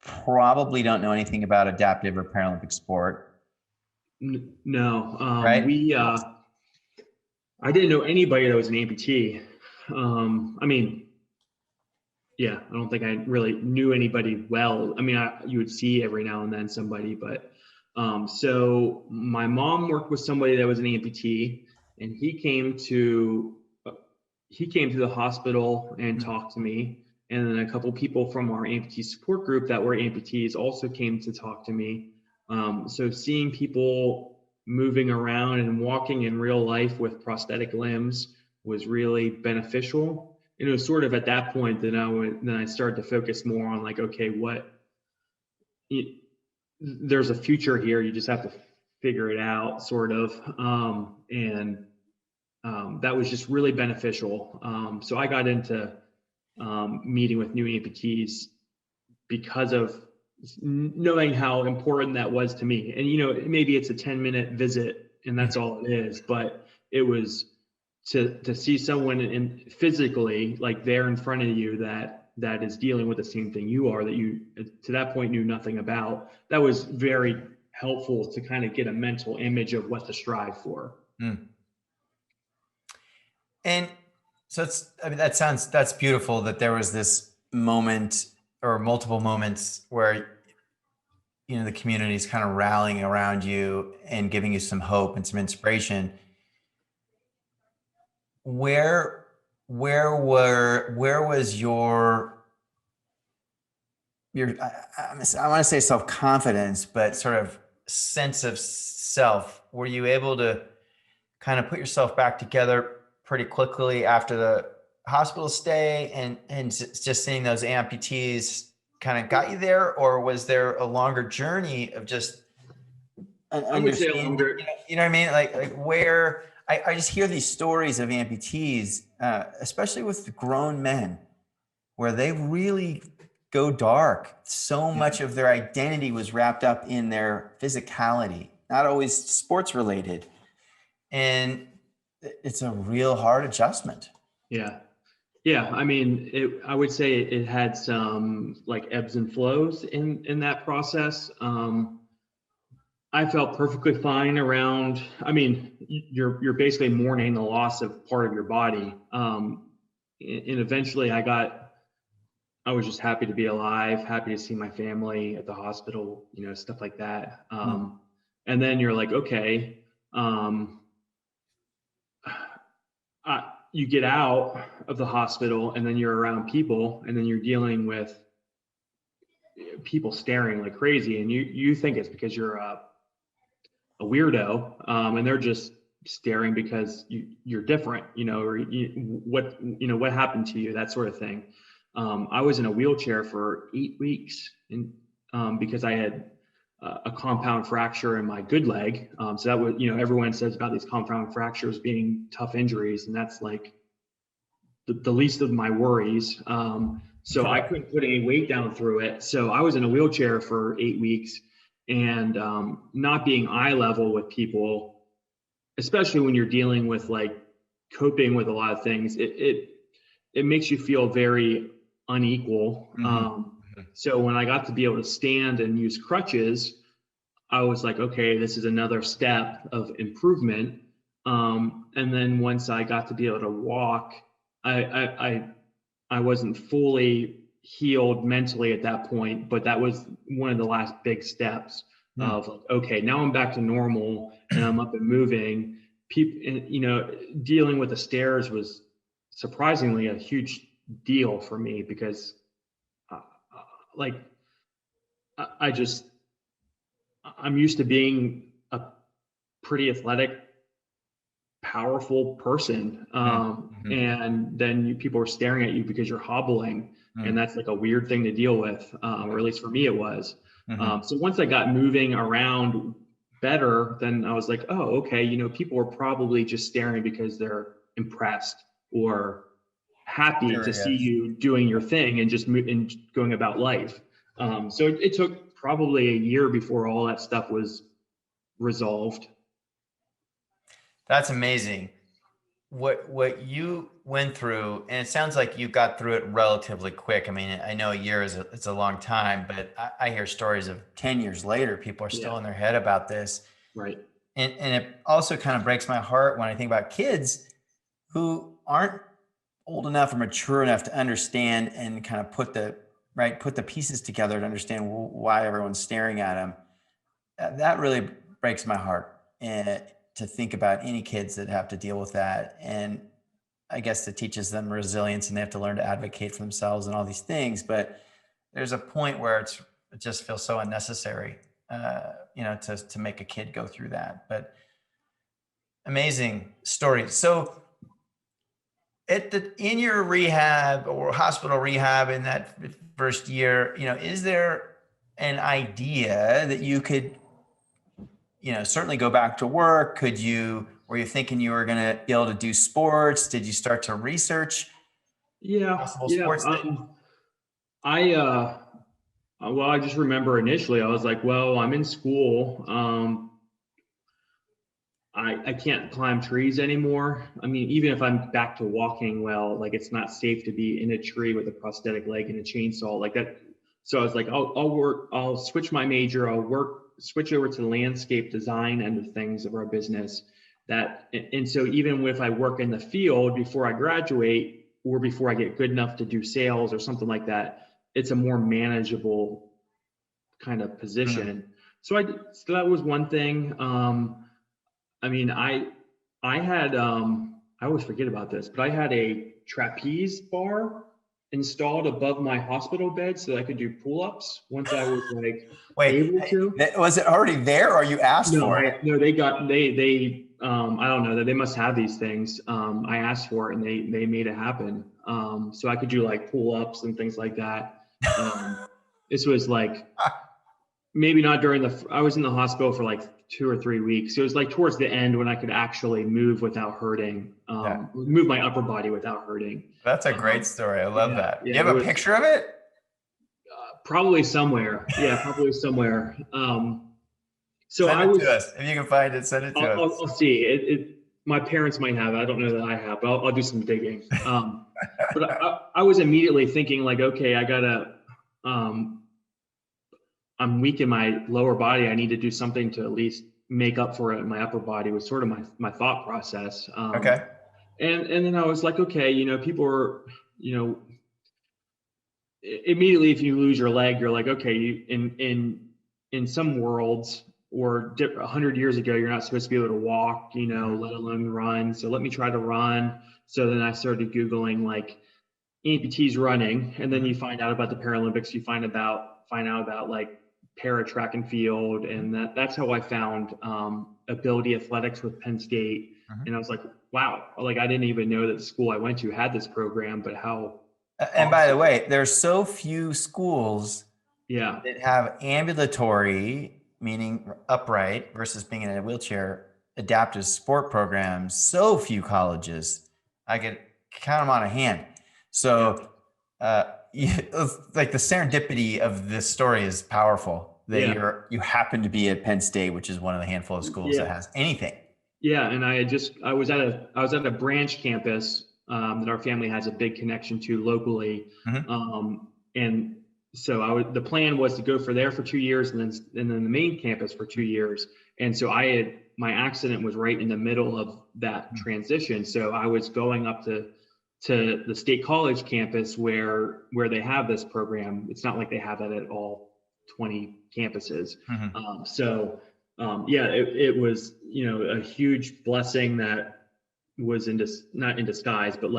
probably don't know anything about adaptive or Paralympic sport. No, right? I didn't know anybody that was an amputee. I mean, yeah, I don't think I really knew anybody well. I mean, you would see every now and then somebody, but so my mom worked with somebody that was an amputee, and he came to the hospital and talked to me. And then a couple people from our amputee support group that were amputees also came to talk to me. So seeing people moving around and walking in real life with prosthetic limbs was really beneficial. And it was sort of at that point that I started to focus more on like, okay, there's a future here. You just have to figure it out, sort of. That was just really beneficial. So I got into meeting with new amputees because of knowing how important that was to me. And, maybe it's a 10-minute visit and that's all it is, but it was to see someone physically like there in front of you that is dealing with the same thing you are, that you to that point knew nothing about. That was very helpful to kind of get a mental image of what to strive for. And so that's beautiful that there was this moment or multiple moments where, the community is kind of rallying around you and giving you some hope and some inspiration. Where was your I want to say self-confidence, but sort of sense of self? Were you able to kind of put yourself back together pretty quickly after the hospital stay and just seeing those amputees kind of got you there, or was there a longer journey of just I would say a longer, you know what I mean? Like where I just hear these stories of amputees, especially with grown men, where they really go dark. So much of their identity was wrapped up in their physicality, not always sports related. And it's a real hard adjustment. Yeah. I mean, I would say it had some like ebbs and flows in that process. I felt perfectly fine around. I mean, you're basically mourning the loss of part of your body. And eventually, I was just happy to be alive, happy to see my family at the hospital, stuff like that. And then you're like, okay. You get out of the hospital and then you're around people and then you're dealing with people staring like crazy. And you think it's because you're a weirdo, and they're just staring because you're different, or what happened to you, that sort of thing. I was in a wheelchair for 8 weeks and because I had a compound fracture in my good leg. So that was, everyone says about these compound fractures being tough injuries, and that's like the least of my worries. So I couldn't put any weight down through it. So I was in a wheelchair for 8 weeks and not being eye level with people, especially when you're dealing with like coping with a lot of things, it makes you feel very unequal. So when I got to be able to stand and use crutches, I was like, okay, this is another step of improvement. And then once I got to be able to walk, I wasn't fully healed mentally at that point, but that was one of the last big steps of like, okay, now I'm back to normal and I'm up and moving. People, dealing with the stairs was surprisingly a huge deal for me because I'm used to being a pretty athletic, powerful person. And then people are staring at you because you're hobbling. And that's like a weird thing to deal with, or at least for me it was. So once I got moving around better, then I was like, oh, okay, people are probably just staring because they're impressed or happy to see you doing your thing and just and going about life. So it took probably a year before all that stuff was resolved. That's amazing. What you went through, and it sounds like you got through it relatively quick. I mean, I know a year it's a long time, but I hear stories of 10 years later, people are still in their head about this. Right. And it also kind of breaks my heart when I think about kids who aren't old enough or mature enough to understand and kind of put the pieces together to understand why everyone's staring at them. That really breaks my heart, and to think about any kids that have to deal with that. And I guess it teaches them resilience, and they have to learn to advocate for themselves and all these things. But there's a point where it just feels so unnecessary, to make a kid go through that. But amazing story. So in your rehab or hospital rehab in that first year, is there an idea that you could, certainly go back to work? Were you thinking you were going to be able to do sports? Did you start to research possible sports? I just remember initially I was like, well, I'm in school. I can't climb trees anymore. I mean, even if I'm back to walking well, like it's not safe to be in a tree with a prosthetic leg and a chainsaw like that. So I was like, I'll switch my major. Switch over to the landscape design end of things of our business. And so even if I work in the field before I graduate or before I get good enough to do sales or something like that, it's a more manageable kind of position. Mm-hmm. So that was one thing. I mean, I had, I always forget about this, but I had a trapeze bar installed above my hospital bed so that I could do pull-ups once I was able to. Was it already there, or you asked for it? No, they I don't know, they must have these things. I asked for it and they made it happen. So I could do pull-ups and things like that. This was maybe not I was in the hospital for 2 or 3 weeks. So it was towards the end when I could actually move without hurting, move my upper body without hurting. That's a great story. I love that. You have a picture of it? Probably somewhere. Yeah, probably somewhere. So send it to us. If you can find it, send it to us. I'll see. My parents might have it. I don't know that I have, but I'll do some digging. But I was immediately thinking okay, I gotta, I'm weak in my lower body. I need to do something to at least make up for it in my upper body was sort of my thought process. Okay. And then I was like, okay, people are, immediately if you lose your leg, you're like, okay, in some worlds or 100 years ago, you're not supposed to be able to walk, let alone run. So let me try to run. So then I started Googling amputees running, and then you find out about the Paralympics. You find out about para track and field, and that's how I found ability athletics with Penn State. Mm-hmm. And I was like, wow, I didn't even know that the school I went to had this program, but how. And by the way, there's so few schools that have ambulatory, meaning upright versus being in a wheelchair, adaptive sport programs. So few colleges. I could count them on a hand. So the serendipity of this story is powerful. That you happen to be at Penn State, which is one of the handful of schools that has anything. Yeah, and I was at a branch campus that our family has a big connection to locally, mm-hmm. And so the plan was to go there for 2 years, and then the main campus for 2 years. And so my accident was right in the middle of that mm-hmm. transition. So I was going up to the State College campus where they have this program. It's not like they have that at all 20 campuses. Mm-hmm. It was, a huge blessing that was not in disguise, but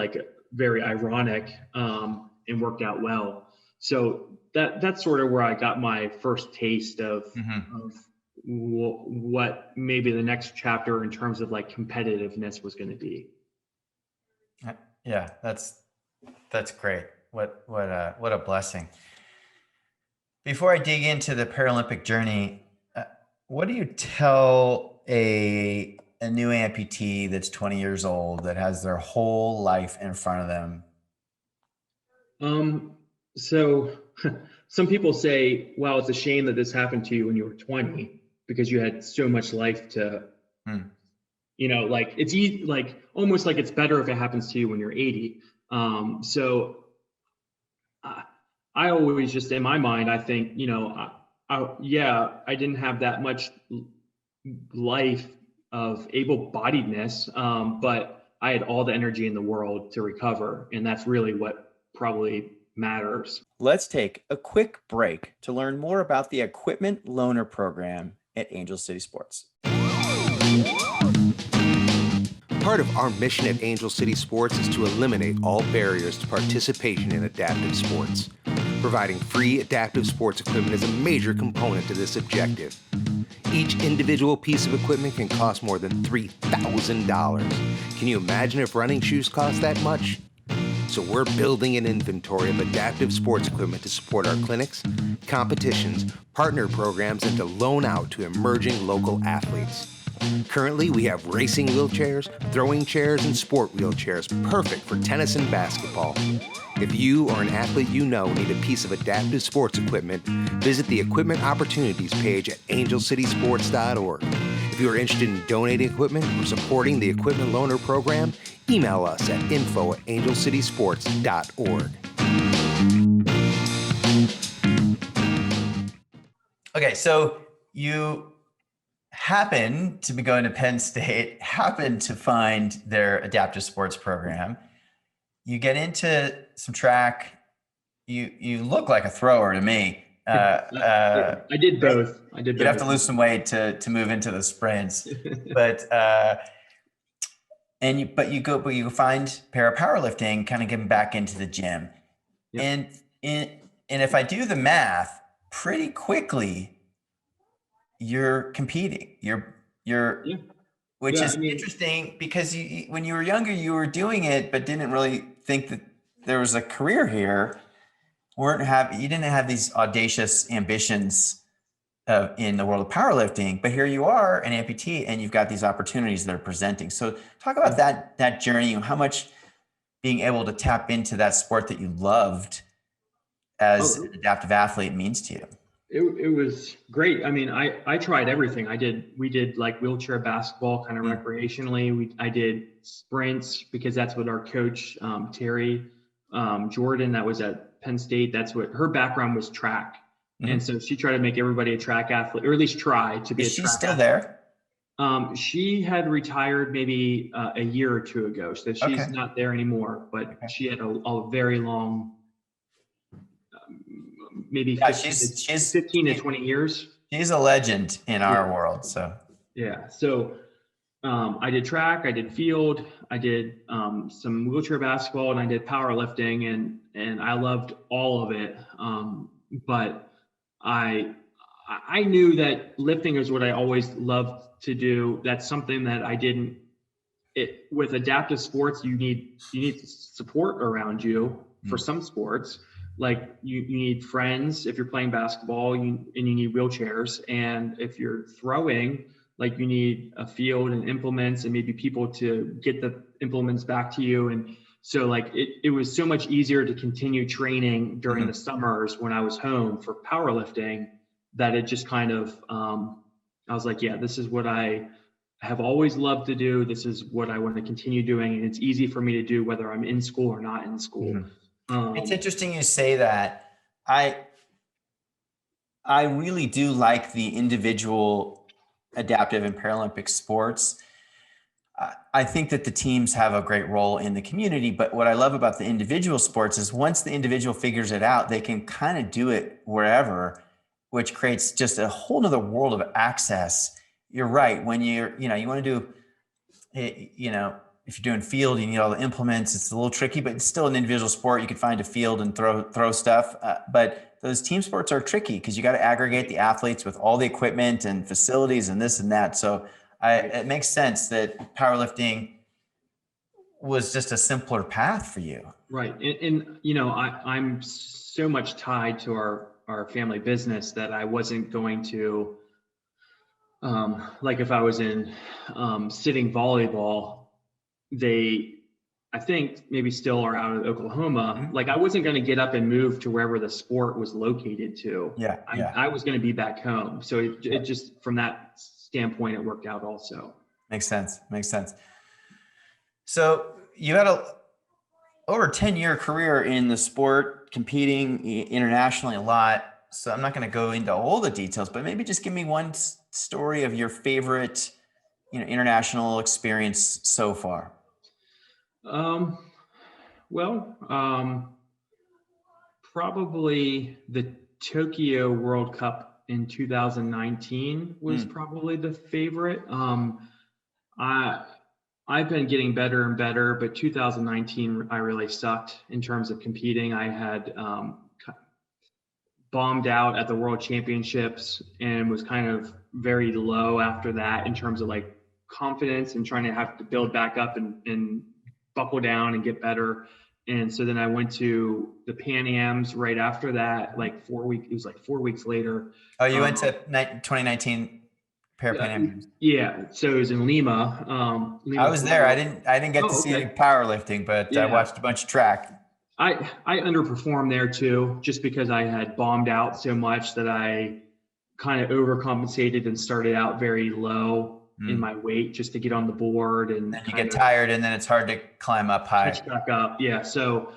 very ironic, and worked out well. So that's sort of where I got my first taste of, mm-hmm. of what maybe the next chapter in terms of competitiveness was going to be. Yeah, that's great. What a blessing. Before I dig into the Paralympic journey, what do you tell a new amputee that's 20 years old that has their whole life in front of them? So some people say, well, it's a shame that this happened to you when you were 20 because you had so much life to, like it's easy, like almost like it's better if it happens to you when you're 80. So I always just, in my mind, I think, I didn't have that much life of able-bodiedness, but I had all the energy in the world to recover. And that's really what probably matters. Let's take a quick break to learn more about the Equipment Loaner Program at Angel City Sports. Part of our mission at Angel City Sports is to eliminate all barriers to participation in adaptive sports. Providing free adaptive sports equipment is a major component to this objective. Each individual piece of equipment can cost more than $3,000. Can you imagine if running shoes cost that much? So we're building an inventory of adaptive sports equipment to support our clinics, competitions, partner programs, and to loan out to emerging local athletes. Currently, we have racing wheelchairs, throwing chairs, and sport wheelchairs, perfect for tennis and basketball. If you or an athlete you know need a piece of adaptive sports equipment, visit the Equipment Opportunities page at angelcitysports.org. If you are interested in donating equipment or supporting the Equipment Loaner Program, email us at info@angelcitysports.org. Okay, so you happen to be going to Penn State, happen to find their adaptive sports program. You get into some track. You look like a thrower to me. I did both. You'd have to lose some weight to move into the sprints, but you find para-powerlifting, kind of getting back into the gym, and if I do the math, pretty quickly you're competing. Which is interesting because when you were younger, you were doing it, but didn't really think that there was a career here. You didn't have these audacious ambitions in the world of powerlifting, but here you are, an amputee, and you've got these opportunities that are presenting. So talk about that journey and how much being able to tap into that sport that you loved as an adaptive athlete means to you. It was great. I mean, I tried everything. We did like wheelchair basketball kind of recreationally. I did sprints because that's what our coach, Terry Jordan, that was at Penn State. That's what her background was, track. Mm-hmm. And so she tried to make everybody a track athlete, or at least try to be a track athlete. Is she still there? She had retired maybe a year or two ago. So she's not there anymore, but she had a very long, maybe 15 to 20 years. She's a legend in our world. So So I did track, I did field, I did some wheelchair basketball, and I did powerlifting, and I loved all of it. But I knew that lifting is what I always loved to do. That's something that I didn't. With adaptive sports, you need support around you for some sports. Like you need friends if you're playing basketball, and you need wheelchairs. And if you're throwing, like you need a field and implements and maybe people to get the implements back to you. And so like it was so much easier to continue training during the summers when I was home for powerlifting, that it just kind of, I was like, this is what I have always loved to do. This is what I want to continue doing. And it's easy for me to do whether I'm in school or not in school. It's interesting you say that. I really do like the individual adaptive and Paralympic sports. I think that the teams have a great role in the community, but what I love about the individual sports is once the individual figures it out, they can kind of do it wherever, which creates just a whole nother world of access. You're right. When you want to do, if you're doing field, you need all the implements. It's a little tricky, but it's still an individual sport. You can find a field and throw stuff. But those team sports are tricky because you got to aggregate the athletes with all the equipment and facilities and this and that. So it makes sense that powerlifting was just a simpler path for you. Right. And I'm so much tied to our family business that I wasn't going to, like if I was in sitting volleyball, I think maybe still are out of Oklahoma. Mm-hmm. Like I wasn't going to get up and move to wherever the sport was located to. I was going to be back home. So it just, from that standpoint, it worked out also. Makes sense. Makes sense. So you had a over 10-year career in the sport, competing internationally a lot. So I'm not going to go into all the details, but maybe just give me one story of your favorite, international experience so far. Um, well, probably the Tokyo World Cup in 2019 was probably the favorite. I I've been getting better and better, but 2019 I really sucked in terms of competing. I had bombed out at the World Championships and was kind of very low after that in terms of like confidence and trying to have to build back up and buckle down and get better. And so then I went to the Pan Ams right after that, like 4 weeks, it was like 4 weeks later. Oh, you went to 2019 Pan Am Games. Yeah. So it was in Lima. I was there. I didn't get to Oh, see okay. any powerlifting, but I Yeah. watched a bunch of track. I underperformed there too, just because I had bombed out so much that I kind of overcompensated and started out very low in my weight just to get on the board, and Then you get tired, and then it's hard to climb up high. catch back up. Yeah. So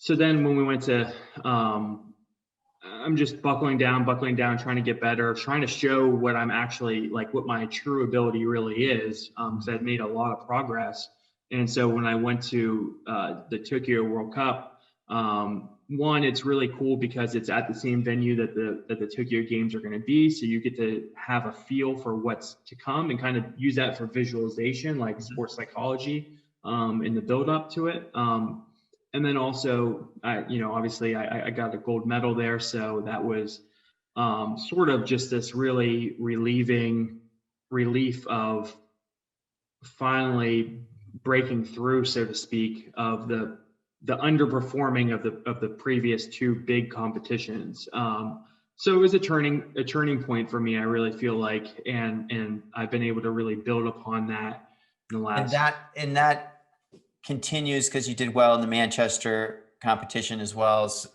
then when we went to, I'm just buckling down, trying to get better, trying to show what I'm actually like, what my true ability really is. Because I'd made a lot of progress. And so when I went to the Tokyo World Cup, one, it's really cool because it's at the same venue that the Tokyo Games are going to be. So you get to have a feel for what's to come and kind of use that for visualization, like sports psychology, in the build up to it. And then also, obviously I got a gold medal there. So that was sort of just this really relief of finally breaking through, so to speak, of the underperforming of the previous two big competitions. So it was a turning point for me, I really feel like, and I've been able to really build upon that in the last. And that continues because you did well in the Manchester competition as well as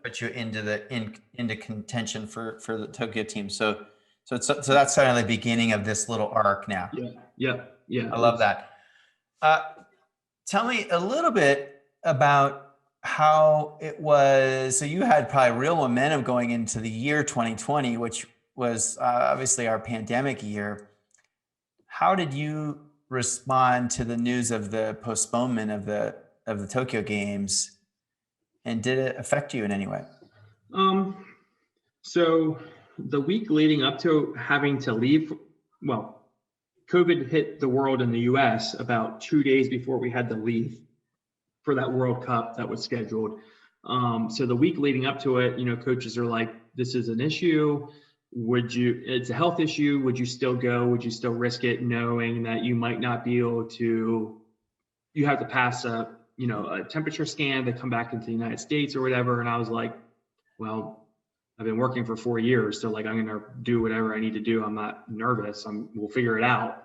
put you into contention for the Tokyo team. So that's kind of the beginning of this little arc now. Yeah. I love that. Tell me a little bit about how it was. So you had probably real momentum going into the year 2020, which was obviously our pandemic year. How did you respond to the news of the postponement of the Tokyo Games, and did it affect you in any way? So the week leading up to having to leave, well, COVID hit the world in the US about 2 days before we had to leave for that World Cup that was scheduled. So the week leading up to it, coaches are like, this is an issue. It's a health issue. Would you still go? Would you still risk it, knowing that you might not be able to, you have to pass a temperature scan to come back into the United States or whatever. And I was like, well, I've been working for 4 years. So like, I'm going to do whatever I need to do. I'm not nervous. We'll figure it out.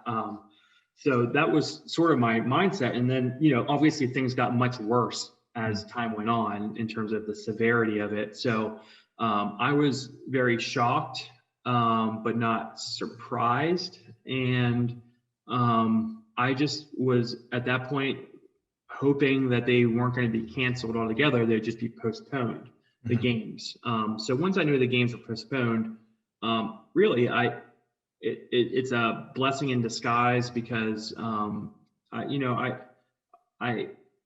So that was sort of my mindset. And then, obviously things got much worse as time went on in terms of the severity of it. So I was very shocked, but not surprised. And I just was at that point hoping that they weren't going to be canceled altogether. They'd just be postponed, the games. So once I knew the games were postponed, really, it's a blessing in disguise because,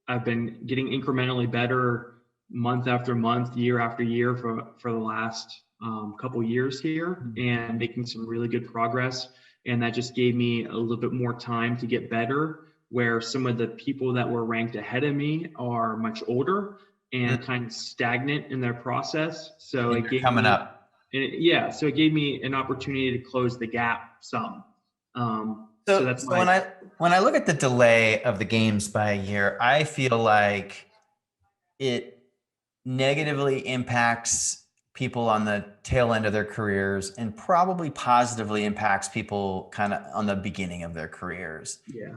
I've been getting incrementally better month after month, year after year for the last couple years here, and making some really good progress. And that just gave me a little bit more time to get better, where some of the people that were ranked ahead of me are much older and kind of stagnant in their process. So it gave coming up. So it gave me an opportunity to close the gap some. So that's when I look at the delay of the games by a year, I feel like it negatively impacts people on the tail end of their careers and probably positively impacts people kind of on the beginning of their careers. Yeah.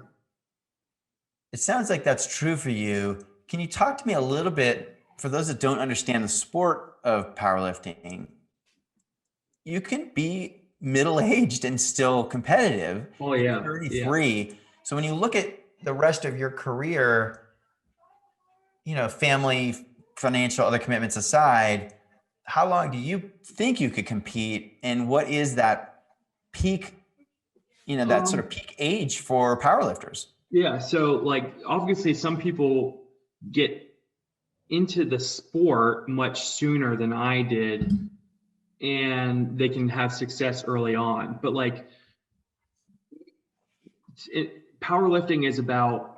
It sounds like that's true for you. Can you talk to me a little bit, for those that don't understand the sport of powerlifting? You can be middle-aged and still competitive. Oh You're yeah, yeah. 33. So when you look at the rest of your career, family, financial, other commitments aside, how long do you think you could compete? And what is that peak, that sort of Um, peak age for powerlifters? yeah. So like obviously some people get into the sport much sooner than I did, and they can have success early on. But like powerlifting is about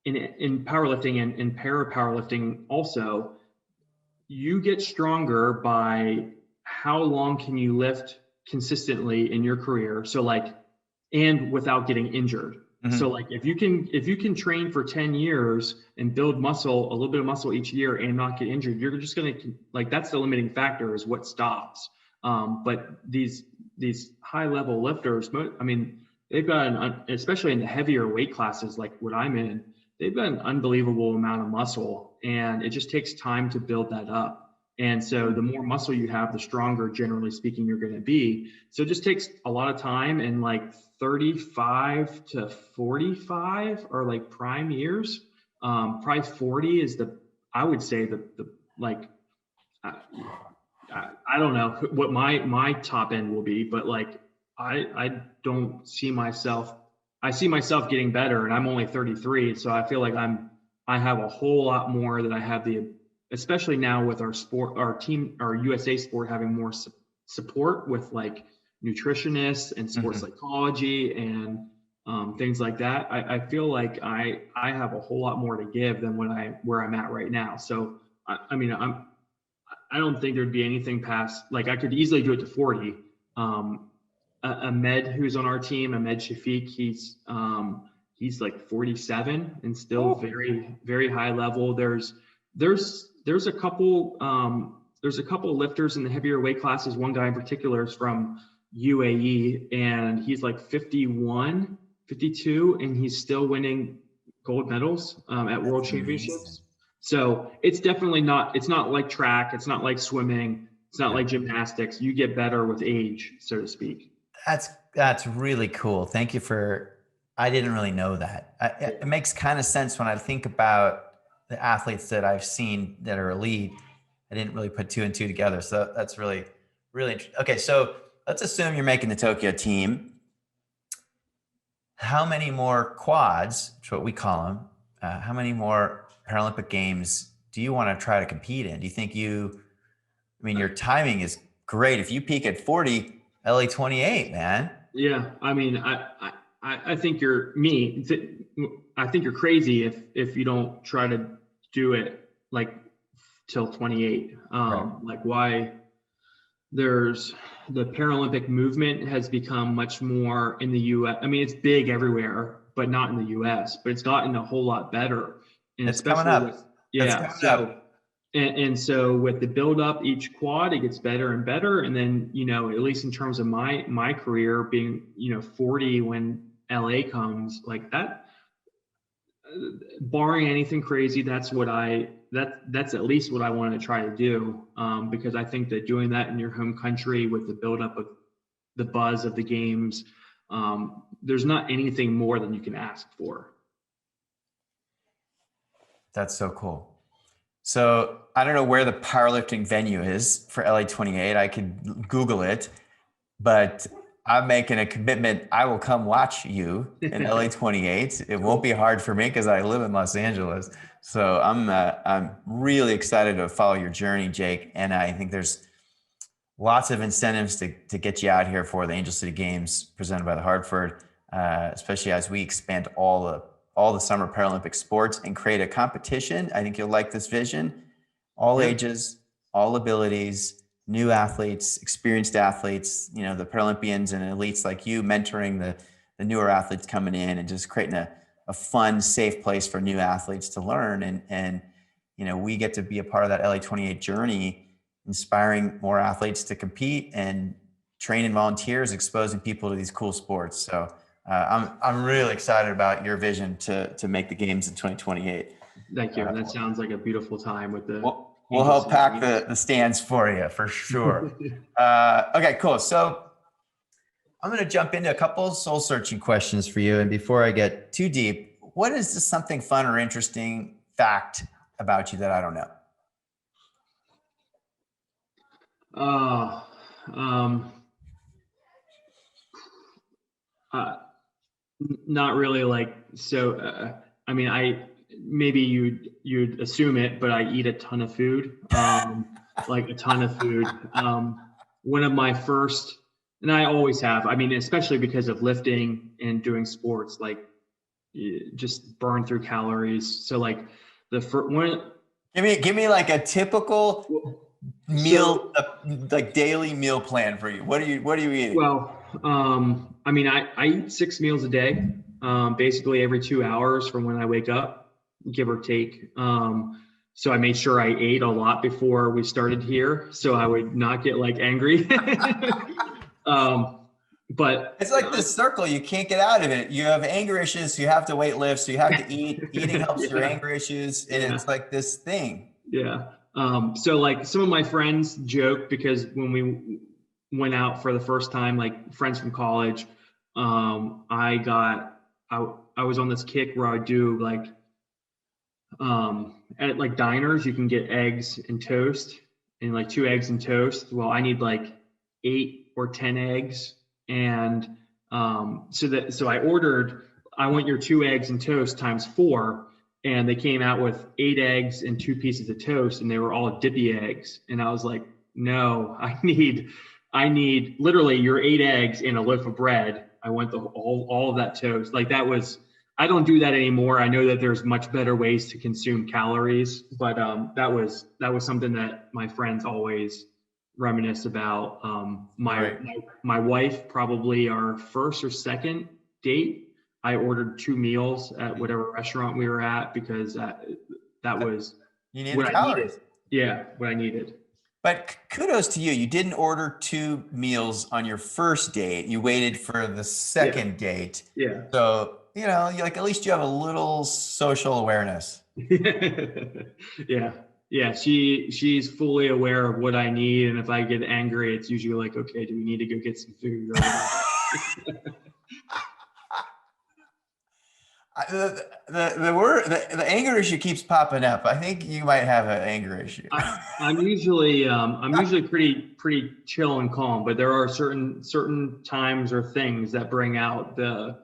in powerlifting and in para powerlifting also, you get stronger by how long can you lift consistently in your career. So like, and without getting injured. So Mm-hmm. like if you can train for 10 years and build muscle, a little bit of muscle each year and not get injured, you're just going to like, that's the limiting factor is what stops. But these high level lifters, I mean, they've got especially in the heavier weight classes, like what I'm in, they've got an unbelievable amount of muscle, and it just takes time to build that up. And so the more muscle you have, the stronger, generally speaking, you're going to be. So it just takes a lot of time, and like 35 to 45 are like prime years. Probably 40 is I would say the like, I, I don't know what my top end will be, but like, I don't see myself, I see myself getting better, and I'm only 33. So I feel like I have a whole lot more that I have especially now with our sport, our team, our USA sport having more support with like nutritionists and sports Mm-hmm. psychology and things like that. I feel like I have a whole lot more to give than where I'm at right now. So I mean, I don't think there'd be anything past, like I could easily do it to 40. Ahmed, who's on our team, Ahmed Shafiq, he's like 47 and still Oh, very, very high level. There's a couple, there's a couple of lifters in the heavier weight classes. One guy in particular is from UAE, and he's like 51, 52, and he's still winning gold medals at world that's amazing. championships. So it's definitely not, it's not like track, it's not like swimming, it's not Yeah. like gymnastics. You get better with age, so to speak. That's really cool. Thank you for. I didn't really know that. Yeah. It makes kind of sense when I think about the athletes that I've seen that are elite. I didn't really put two and two together. So that's really, really interesting. Okay, so let's assume you're making the Tokyo team. How many more quads, which is what we call them, how many more Paralympic games do you want to try to compete in? Do you think I mean, your timing is great. If you peak at 40, LA 28, man. Yeah, I mean, I think you're me. I think you're crazy if you don't try to do it like till 28. Right. Like why there's the Paralympic movement has become much more in the US. I mean, it's big everywhere, but not in the US, but it's gotten a whole lot better. And It's coming especially with, up. It's yeah. coming up. And so with the build up each quad, it gets better and better. And then, at least in terms of my career being, 40 when LA comes, like that, barring anything crazy, that's at least what I want to try to do. Because I think that doing that in your home country with the buildup of the buzz of the games, there's not anything more than you can ask for. That's so cool. So I don't know where the powerlifting venue is for LA 28. I could Google it, but I'm making a commitment. I will come watch you in LA 28. It won't be hard for me because I live in Los Angeles. So I'm really excited to follow your journey, Jake. And I think there's lots of incentives to get you out here for the Angel City Games presented by the Hartford, especially as we expand all the summer Paralympic sports and create a competition. I think you'll like this vision. All Yeah. ages, all abilities, new athletes, experienced athletes, the Paralympians and elites like you mentoring the newer athletes coming in and just creating a fun, safe place for new athletes to learn. And we get to be a part of that LA 28 journey, inspiring more athletes to compete and training volunteers, exposing people to these cool sports. So I'm really excited about your vision to make the games in 2028. Thank you. That sounds like a beautiful time with the We'll Angel help City pack Games. the stands for you for sure. Okay, cool. So I'm going to jump into a couple of soul searching questions for you. And before I get too deep, what is just something fun or interesting fact about you that I don't know? Not really like, so, I mean, maybe you'd assume it, but I eat a ton of food, like a ton of food. One of my first, and I always have, I mean, especially because of lifting and doing sports, like just burn through calories. So like the first one, Give me like a typical meal, like daily meal plan for you. What are you eating? Well, I mean, I eat 6 meals a day, basically every 2 hours from when I wake up, give or take. So I made sure I ate a lot before we started here, so I would not get like angry. But it's like this circle, you can't get out of it. You have anger issues, so you have to weight lift, so you have to eat. Eating helps your anger issues, and it's like this thing. Yeah. So like some of my friends joke because when we went out for the first time, like friends from college, I was on this kick where I would do like, at like diners, you can get eggs and toast and like 2 eggs and toast. Well, I need like 8 or 10 eggs. And, so I want your 2 eggs and toast times 4. And they came out with 8 eggs and 2 pieces of toast, and they were all dippy eggs. And I was like, no, I need literally your 8 eggs and a loaf of bread. I want all of that toast. Like I don't do that anymore. I know that there's much better ways to consume calories, but that was something that my friends always reminisce about. My wife, probably our first or second date, I ordered 2 meals at whatever restaurant we were at because that was you needed calories. Yeah, what I needed. But kudos to you. You didn't order 2 meals on your first date. You waited for the second date. Yeah. So, like at least you have a little social awareness. Yeah. Yeah. She's fully aware of what I need. And if I get angry, it's usually like, okay, do we need to go get some food? The anger issue keeps popping up. I think you might have an anger issue. I'm usually pretty chill and calm, but there are certain times or things that bring out the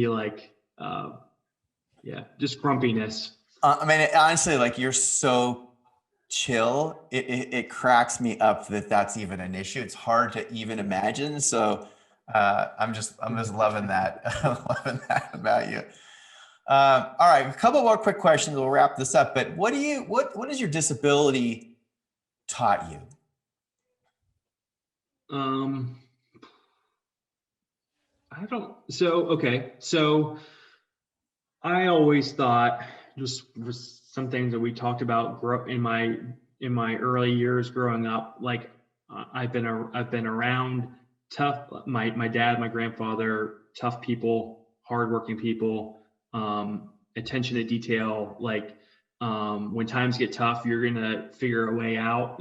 like just grumpiness. I mean, honestly, like you're so chill. It cracks me up that that's even an issue. It's hard to even imagine. So I'm just loving that. Loving that about you. All right, a couple more quick questions. We'll wrap this up. But what has your disability taught you? So I always thought, just some things that we talked about in my early years growing up, like I've been around tough, my dad, my grandfather, tough people, hardworking people, attention to detail, like when times get tough, you're gonna figure a way out,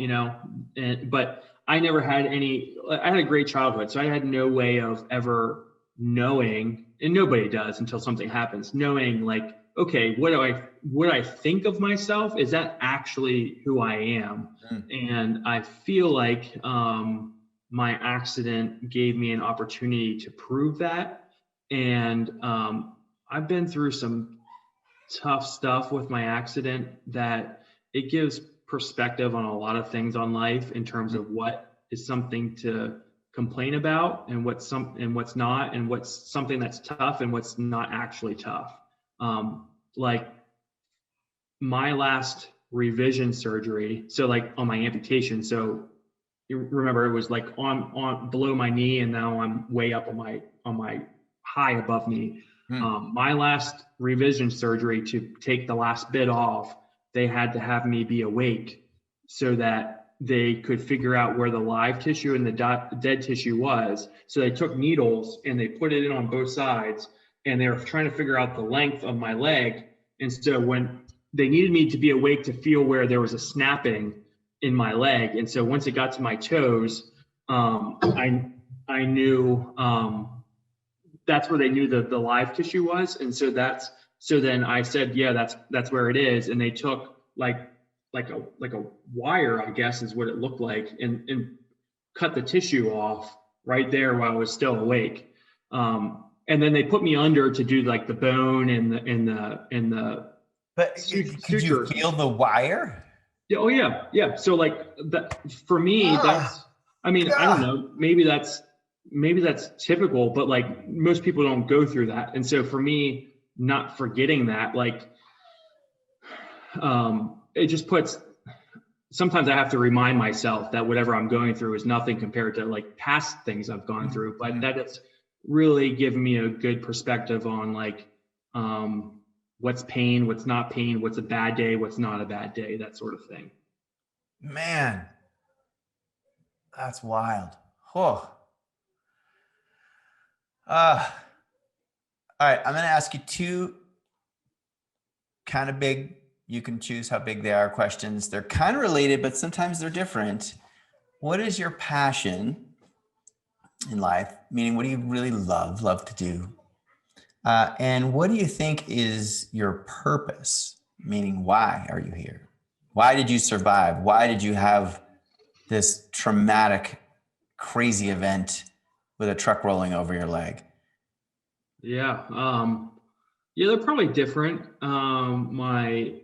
but I never had I had a great childhood, so I had no way of ever knowing, and nobody does until something happens, knowing like, okay, what I think of myself, is that actually who I am? And I feel like my accident gave me an opportunity to prove that. And I've been through some tough stuff with my accident that it gives perspective on a lot of things on life in terms of what is something to complain about and what's not, and what's something that's tough and what's not actually tough. Like my last revision surgery, so like on my amputation, so you remember it was like on below my knee, and now I'm way up on my high above me. My last revision surgery, to take the last bit off, they had to have me be awake so that they could figure out where the live tissue and the dead tissue was. So they took needles and they put it in on both sides, and they were trying to figure out the length of my leg. And so when they needed me to be awake to feel where there was a snapping in my leg. And so once it got to my toes, I knew that's where they knew the live tissue was. And so then I said, yeah, that's where it is. And they took like a wire, I guess is what it looked like, and cut the tissue off right there while I was still awake. And then they put me under to do like the bone and the But could you sutures. feel the wire? Yeah, oh yeah, yeah. So like that for me, I don't know, maybe that's typical, but like most people don't go through that. And so for me, not forgetting that, like, it just sometimes I have to remind myself that whatever I'm going through is nothing compared to like past things I've gone through, but that it's really given me a good perspective on like, what's pain, what's not pain, what's a bad day, what's not a bad day, that sort of thing. Man, that's wild. Oh. All right, I'm going to ask you two kind of big, you can choose how big they are, questions. They're kind of related, but sometimes they're different. What is your passion in life? Meaning, what do you really love to do? And what do you think is your purpose? Meaning, why are you here? Why did you survive? Why did you have this traumatic, crazy event with a truck rolling over your leg? Yeah. Yeah, they're probably different. My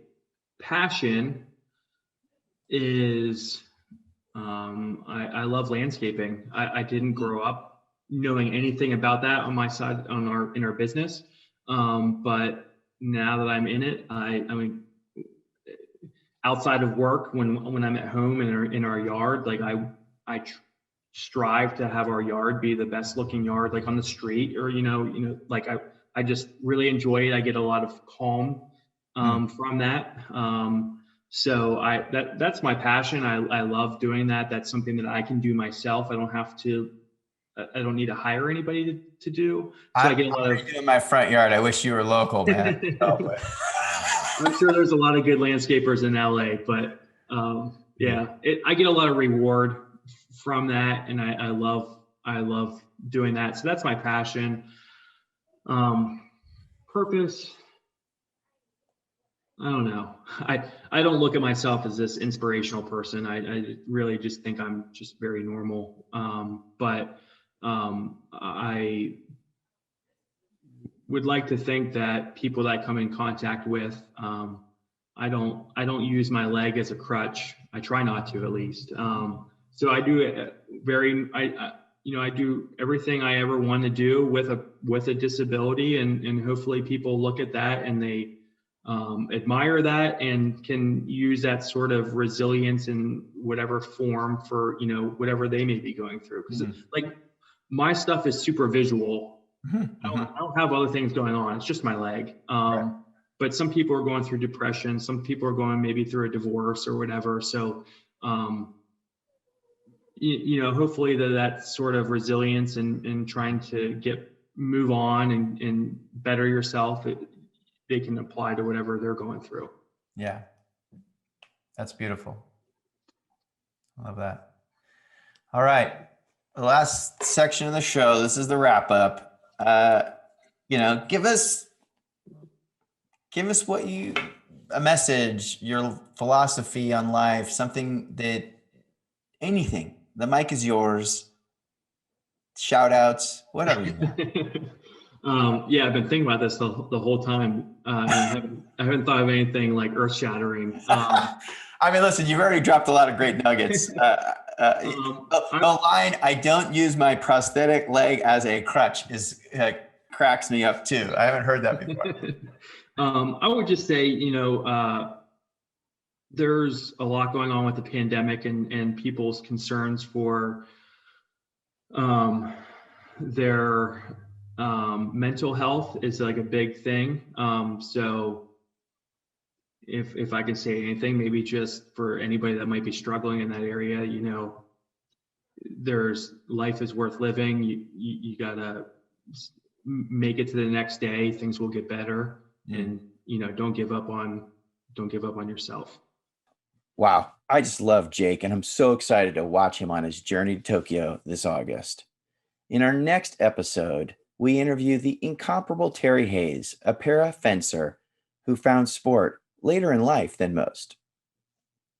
passion is, I love landscaping. I didn't grow up knowing anything about that on my side, in our business. But now that I'm in it, I mean, outside of work, when I'm at home in our yard, like I strive to have our yard be the best looking yard, like on the street, or like I just really enjoy it. I get a lot of calm from that. So that's my passion. I love doing that. That's something that I can do myself. I don't need to hire anybody to do. So I get a lot of in my front yard. I wish you were local, man. I'm sure there's a lot of good landscapers in LA, but yeah, I get a lot of reward from that, and I love doing that. So that's my passion. Purpose, I don't know. I don't look at myself as this inspirational person. I really just think I'm just very normal. But I would like to think that people that I come in contact with, I don't use my leg as a crutch. I try not to, at least. So I do I do everything I ever want to do with a disability, and hopefully people look at that and they admire that and can use that sort of resilience in whatever form for whatever they may be going through. Because like my stuff is super visual. I don't have other things going on. It's just my leg. Right. But some people are going through depression. Some people are going maybe through a divorce or whatever. So, hopefully that sort of resilience and trying to move on and better yourself, they can apply to whatever they're going through. Yeah. That's beautiful. I love that. All right. The last section of the show, this is the wrap up. Give us a message, your philosophy on life, anything. The mic is yours. Shout outs, whatever you want. Yeah, I've been thinking about this the whole time. I haven't thought of anything like earth shattering. I mean, listen, you've already dropped a lot of great nuggets. The line, "I don't use my prosthetic leg as a crutch," cracks me up too. I haven't heard that before. I would just say, there's a lot going on with the pandemic and people's concerns for their mental health is like a big thing. So if I can say anything, maybe just for anybody that might be struggling in that area, there's life is worth living. You gotta make it to the next day. Things will get better, and don't give up on yourself. Wow, I just love Jake, and I'm so excited to watch him on his journey to Tokyo this August. In our next episode, we interview the incomparable Terry Hayes, a para fencer who found sport later in life than most.